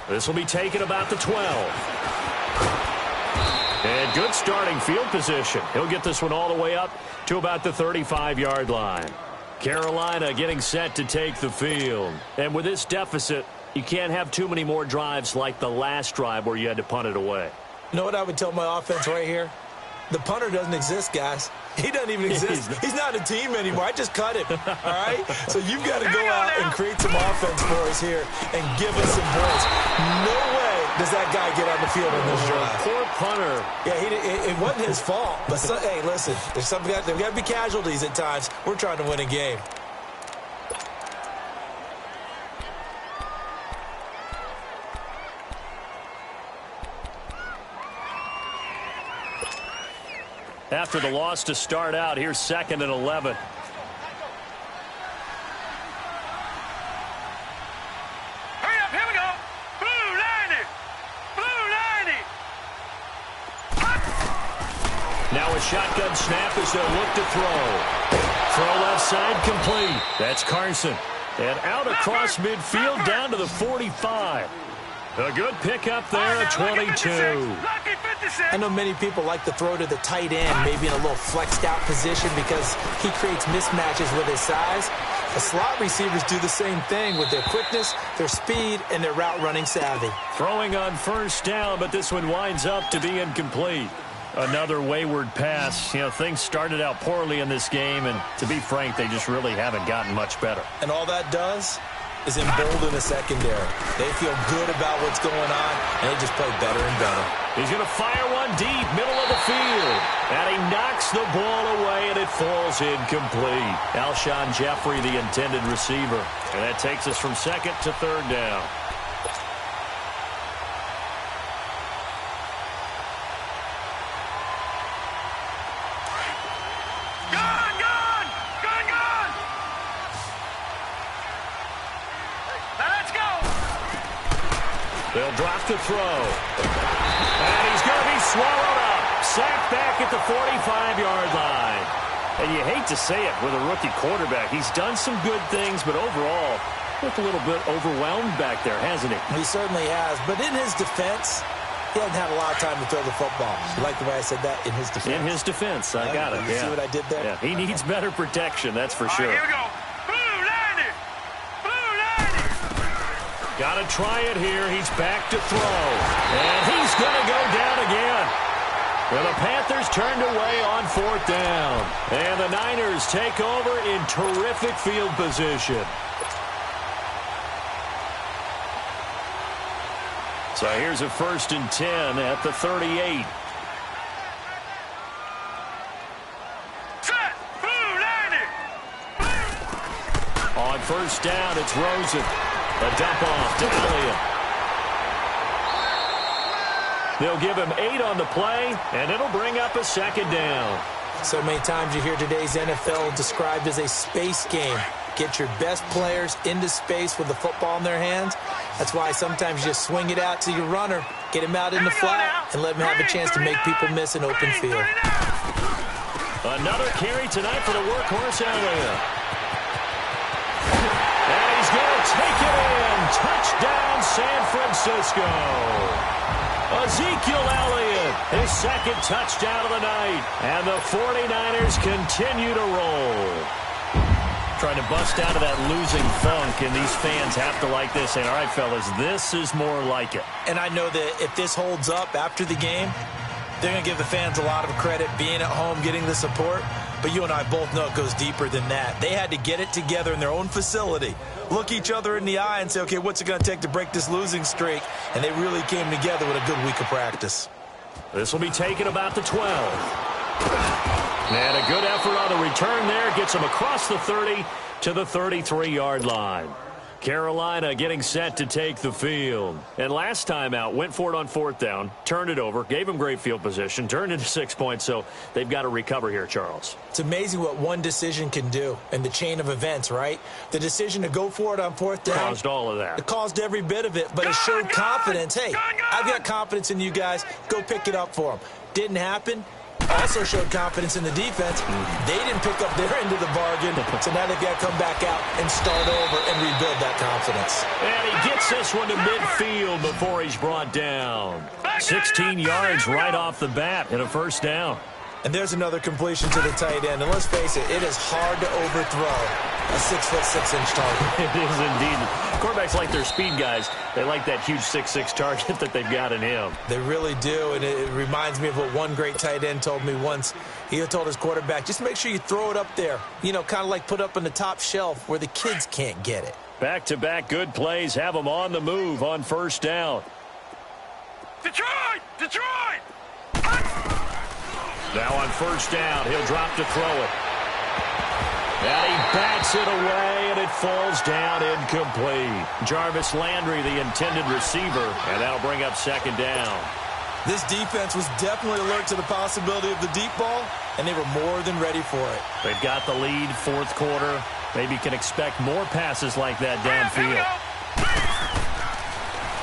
Speaker 1: This will be taken about the 12. And good starting field position. He'll get this one all the way up to about the 35-yard line. Carolina getting set to take the field. And with this deficit, you can't have too many more drives like the last drive where you had to punt it away.
Speaker 3: You know what I would tell my offense right here? The punter doesn't exist, guys. He doesn't even exist. He's not a team anymore. I just cut him, all right? So you've got to go out and create some offense for us here and give us some points. No way does that guy get on the field on this drive.
Speaker 1: Poor punter.
Speaker 3: Yeah, it wasn't his fault. But, hey, listen, there's got to be casualties at times. We're trying to win a game.
Speaker 1: After the loss to start out, here's 2nd and 11.
Speaker 2: Hurry up, here we go. Blue 90. Blue 90.
Speaker 1: Now a shotgun snap as they'll look to throw. Throw left side complete. That's Carson. And out across midfield down to the 45. A good pickup there at 22.
Speaker 3: I know many people like to throw to the tight end, maybe in a little flexed out position because he creates mismatches with his size. The slot receivers do the same thing with their quickness, their speed, and their route running savvy.
Speaker 1: Throwing on first down, but this one winds up to be incomplete. Another wayward pass. You know, things started out poorly in this game, and to be frank, they just really haven't gotten much better.
Speaker 3: And all that does is embolden the secondary. They feel good about what's going on, and they just play better and better.
Speaker 1: He's going to fire one deep, middle of the field. And he knocks the ball away, and it falls incomplete. Alshon Jeffrey, the intended receiver. And that takes us from 2nd to 3rd down. They'll drop to throw. And he's going to be swallowed up. Sacked back at the 45-yard line. And you hate to say it with a rookie quarterback. He's done some good things, but overall, looked a little bit overwhelmed back there, hasn't he?
Speaker 3: He certainly has. But in his defense, he hasn't had a lot of time to throw the football. You like the way I said that? In his defense.
Speaker 1: In his defense. I got it.
Speaker 3: You see what I did there?
Speaker 1: Yeah. He needs better protection, that's for sure.
Speaker 2: Here we go.
Speaker 1: Got to try it here. He's back to throw. And he's going to go down again. Well, the Panthers turned away on 4th down. And the Niners take over in terrific field position. So here's a 1st and 10 at the 38.
Speaker 2: Set. Blue 90.
Speaker 1: On 1st down, it's Rosen. A dump off to Elliott. They'll give him 8 on the play, and it'll bring up a 2nd down.
Speaker 3: So many times you hear today's NFL described as a space game. Get your best players into space with the football in their hands. That's why sometimes you just swing it out to your runner, get him out in the flat, and let him have a chance to make people miss an open field.
Speaker 1: Another carry tonight for the workhorse Elliott. And he's going to take it in. Touchdown, San Francisco. Ezekiel Elliott, his 2nd touchdown of the night. And the 49ers continue to roll. Trying to bust out of that losing funk, and these fans have to like this. And all right, fellas, this is more like it.
Speaker 3: And I know that if this holds up after the game, they're going to give the fans a lot of credit being at home, getting the support. But you and I both know it goes deeper than that. They had to get it together in their own facility, look each other in the eye and say, okay, what's it going to take to break this losing streak? And they really came together with a good week of practice.
Speaker 1: This will be taken about the 12. And a good effort on the return there. Gets him across the 30 to the 33-yard line. Carolina getting set to take the field. And last time out, went for it on 4th down, turned it over, gave him great field position, turned into 6 points, so they've got to recover here, Charles.
Speaker 3: It's amazing what one decision can do in the chain of events, right? The decision to go for it on 4th down.
Speaker 1: Caused all of that.
Speaker 3: It caused every bit of it, but it showed confidence. Hey, I've got confidence in you guys. Go pick it up for them. Didn't happen. also showed confidence in the defense. They didn't pick up their end of the bargain, so now they've got to come back out and start over and rebuild that confidence.
Speaker 1: And he gets this one to midfield before he's brought down. 16 yards right off the bat and a first down.
Speaker 3: And there's another completion to the tight end. And let's face it, it is hard to overthrow a 6'6" target.
Speaker 1: It is indeed. Quarterbacks like their speed guys. They like that huge 6'6" target that they've got in him.
Speaker 3: They really do, and it reminds me of what one great tight end told me once. He told his quarterback, just make sure you throw it up there. You know, kind of like put up on the top shelf where the kids can't get it.
Speaker 1: Back-to-back good plays have them on the move on first down.
Speaker 2: Detroit! Detroit!
Speaker 1: Now on first down, he'll drop to throw it. And he bats it away, and it falls down incomplete. Jarvis Landry, the intended receiver, and that'll bring up second down.
Speaker 3: This defense was definitely alert to the possibility of the deep ball, and they were more than ready for it.
Speaker 1: They've got the lead, fourth quarter. Maybe can expect more passes like that downfield.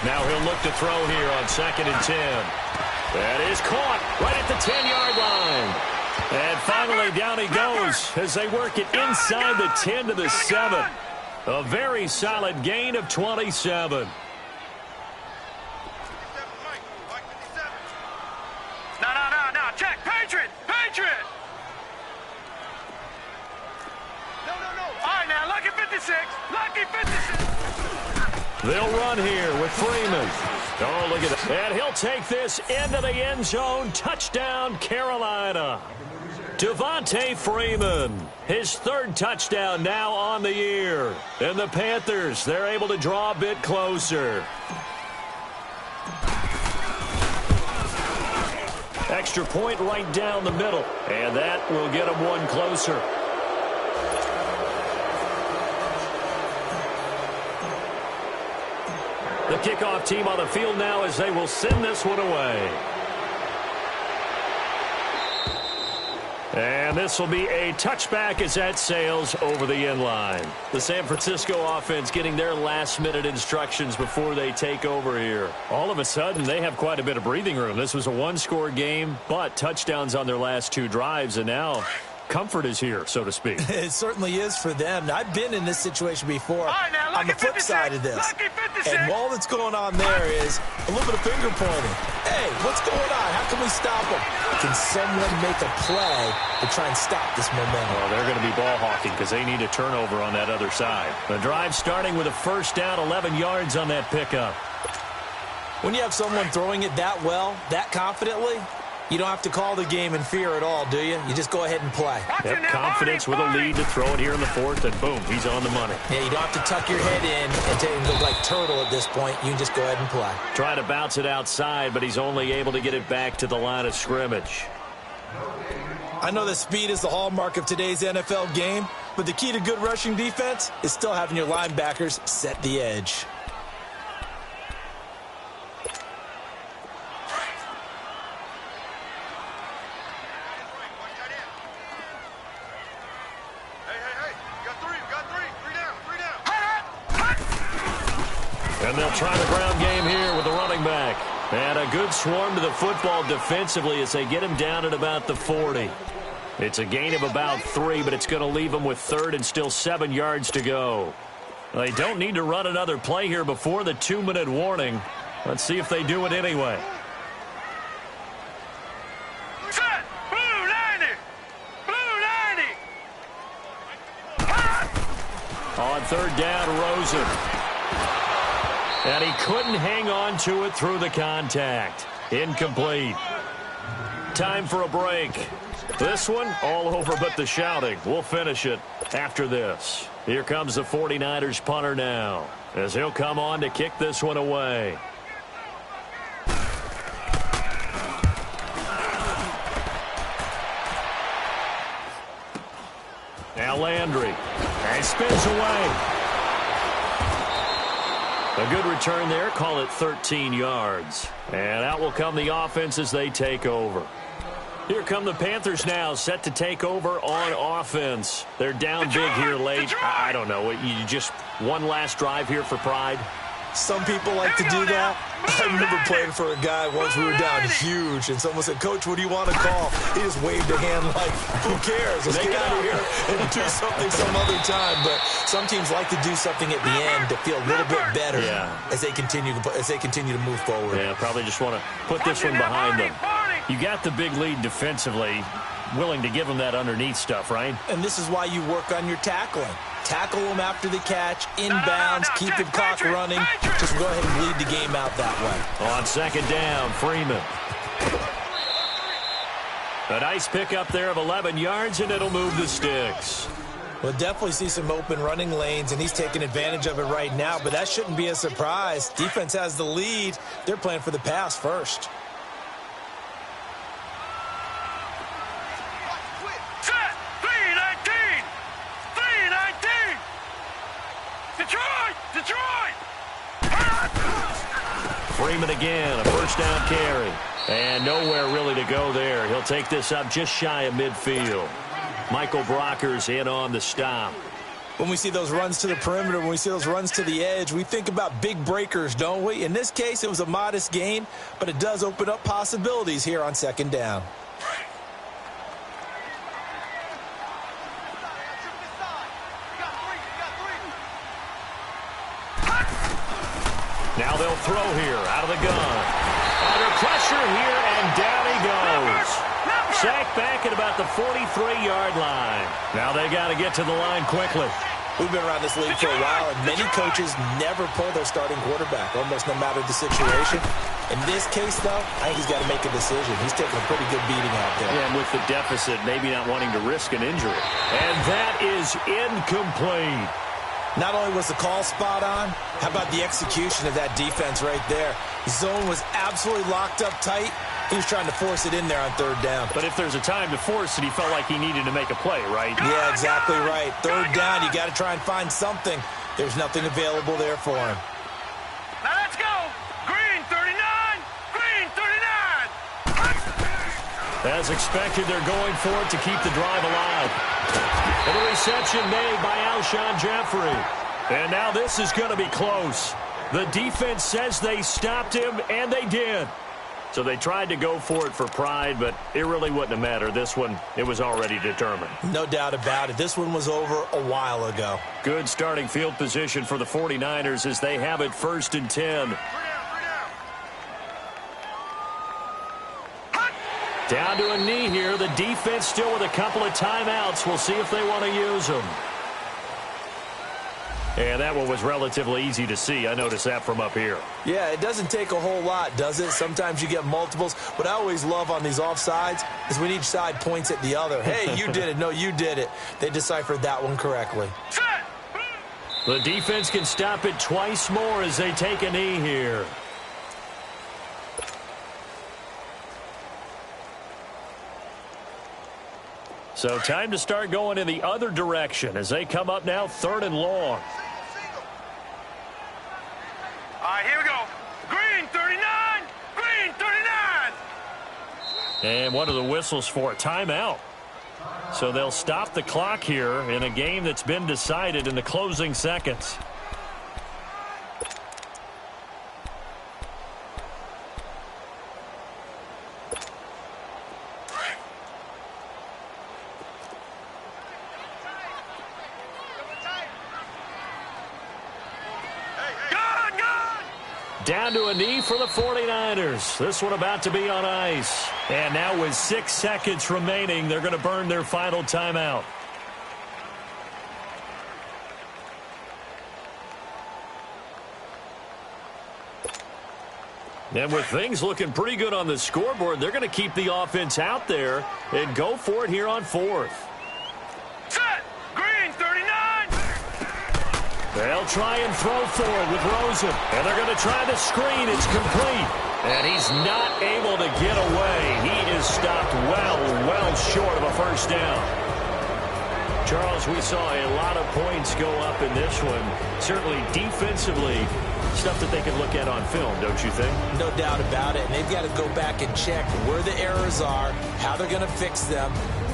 Speaker 1: Now he'll look to throw here on 2nd and 10. That is caught right at the 10-yard line. And finally down he goes as they work it inside the 10 to the 7. A very solid gain of 27.
Speaker 2: No, check. Patriot! Patriot! No. All right, now, lucky 56. Lucky 56.
Speaker 1: They'll run here with Freeman. Oh, look at that. And he'll take this into the end zone. Touchdown, Carolina. Devontae Freeman, his third touchdown now on the year. And the Panthers, they're able to draw a bit closer. Extra point right down the middle. And that will get them one closer. The kickoff team on the field now as they will send this one away. And this will be a touchback as that sails over the end line. The San Francisco offense getting their last-minute instructions before they take over here. All of a sudden, they have quite a bit of breathing room. This was a one-score game, but touchdowns on their last two drives, and now comfort is here, so to speak.
Speaker 3: It certainly is for them. I've been in this situation before on the flip side of this. And all that's going on there is a little bit of finger pointing. Hey, what's going on? How can we stop them? Can someone make a play to try and stop this momentum?
Speaker 1: Well, they're going to be ball hawking because they need a turnover on that other side. The drive starting with a first down, 11 yards on that pickup.
Speaker 3: When you have someone throwing it that well, that confidently, you don't have to call the game in fear at all, do you? You just go ahead and play.
Speaker 1: Yep, confidence with a lead to throw it here in the fourth, and boom, he's on the money.
Speaker 3: Yeah, you don't have to tuck your head in and look like turtle at this point. You can just go ahead and play.
Speaker 1: Try to bounce it outside, but he's only able to get it back to the line of scrimmage.
Speaker 3: I know that speed is the hallmark of today's NFL game, but the key to good rushing defense is still having your linebackers set the edge.
Speaker 1: And they'll try the ground game here with the running back. And a good swarm to the football defensively as they get him down at about the 40. It's a gain of about 3, but it's going to leave them with third and still 7 yards to go. They don't need to run another play here before the 2-minute warning. Let's see if they do it anyway.
Speaker 2: Set! Blue 90! Blue 90!
Speaker 1: On third down, Rosen. And he couldn't hang on to it through the contact. Incomplete. Time for a break. This one, all over but the shouting. We'll finish it after this. Here comes the 49ers punter now, as he'll come on to kick this one away. Now Landry. And spins away. A good return there. Call it 13 yards. And out will come the offense as they take over. Here come the Panthers now, set to take over on offense. They're down big here late. I don't know. You just one last drive here for pride?
Speaker 3: Some people like to do that. I remember playing for a guy once. We were down huge, and someone said, "Coach, what do you want to call?" He just waved a hand like, "Who cares? Let's get out of here and do something some other time." But some teams like to do something at the end to feel a little bit better as they continue to move forward.
Speaker 1: Yeah, probably just want to put this one behind them. You got the big lead defensively, willing to give them that underneath stuff, right?
Speaker 3: And this is why you work on your tackling. Tackle them after the catch, inbounds, keep the clock running. Just go ahead and bleed the game out that way.
Speaker 1: On second down, Freeman. A nice pickup there of 11 yards, and it'll move the sticks.
Speaker 3: We'll definitely see some open running lanes, and he's taking advantage of it right now, but that shouldn't be a surprise. Defense has the lead. They're playing for the pass first.
Speaker 1: Freeman again, a first down carry. And nowhere really to go there. He'll take this up just shy of midfield. Michael Brocker's in on the stop.
Speaker 3: When we see those runs to the perimeter, when we see those runs to the edge, we think about big breakers, don't we? In this case, it was a modest gain, but it does open up possibilities here on second down.
Speaker 1: Now they'll throw here out of the gun. Under pressure here, and down he goes. Sacked back at about the 43-yard line. Now they got to get to the line quickly.
Speaker 3: We've been around this league for a while, and many coaches never pull their starting quarterback, almost no matter the situation. In this case, though, I think he's got to make a decision. He's taking a pretty good beating out there.
Speaker 1: Yeah, and with the deficit, maybe not wanting to risk an injury. And that is incomplete.
Speaker 3: Not only was the call spot on, how about the execution of that defense right there? Zone was absolutely locked up tight. He was trying to force it in there on third down.
Speaker 1: But if there's a time to force it, he felt like he needed to make a play, right?
Speaker 3: Yeah, exactly right. Third down, you got to try and find something. There's nothing available there for him.
Speaker 2: Now let's go. Green 39. Green 39.
Speaker 1: As expected, they're going for it to keep the drive alive. And a reception made by Alshon Jeffrey. And now this is going to be close. The defense says they stopped him, and they did. So they tried to go for it for pride, but it really wouldn't have mattered. This one, it was already determined.
Speaker 3: No doubt about it. This one was over a while ago.
Speaker 1: Good starting field position for the 49ers as they have it first and 10. Down to a knee here. The defense still with a couple of timeouts. We'll see if they want to use them. And that one was relatively easy to see. I noticed that from up here.
Speaker 3: Yeah, it doesn't take a whole lot, does it? Sometimes you get multiples. What I always love on these offsides is when each side points at the other. Hey, you did it. No, you did it. They deciphered that one correctly.
Speaker 1: The defense can stop it twice more as they take a knee here. So time to start going in the other direction as they come up now third and long.
Speaker 2: All right, here we go. Green 39. Green 39.
Speaker 1: And what are the whistles for? Timeout. So they'll stop the clock here in a game that's been decided in the closing seconds. Down to a knee for the 49ers. This one about to be on ice. And now with 6 seconds remaining, they're going to burn their final timeout. And with things looking pretty good on the scoreboard, they're going to keep the offense out there and go for it here on fourth.
Speaker 2: Set. Green 39.
Speaker 1: They'll try and throw for it with Rosen. And they're going to try the screen. It's complete. And he's not able to get away. He is stopped well short of a first down. Charles, we saw a lot of points go up in this one. Certainly defensively, Stuff that they can look at on film, don't you think?
Speaker 3: No doubt about it. And they've got to go back and check where the errors are, how they're going to fix them,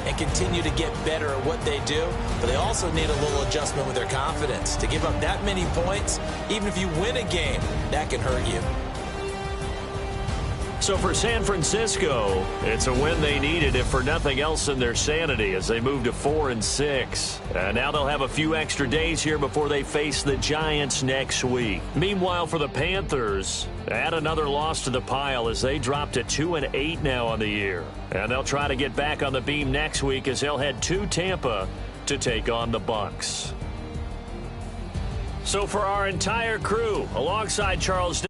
Speaker 3: and continue to get better at what they do. But they also need a little adjustment with their confidence. To give up that many points, even if you win a game, that can hurt you.
Speaker 1: So for San Francisco, it's a win they needed, if for nothing else, in their sanity as they move to 4-6. Now they'll have a few extra days here before they face the Giants next week. Meanwhile, for the Panthers, add another loss to the pile as they drop to 2-8 now on the year. And they'll try to get back on the beam next week as they'll head to Tampa to take on the Bucs. So for our entire crew, alongside Charles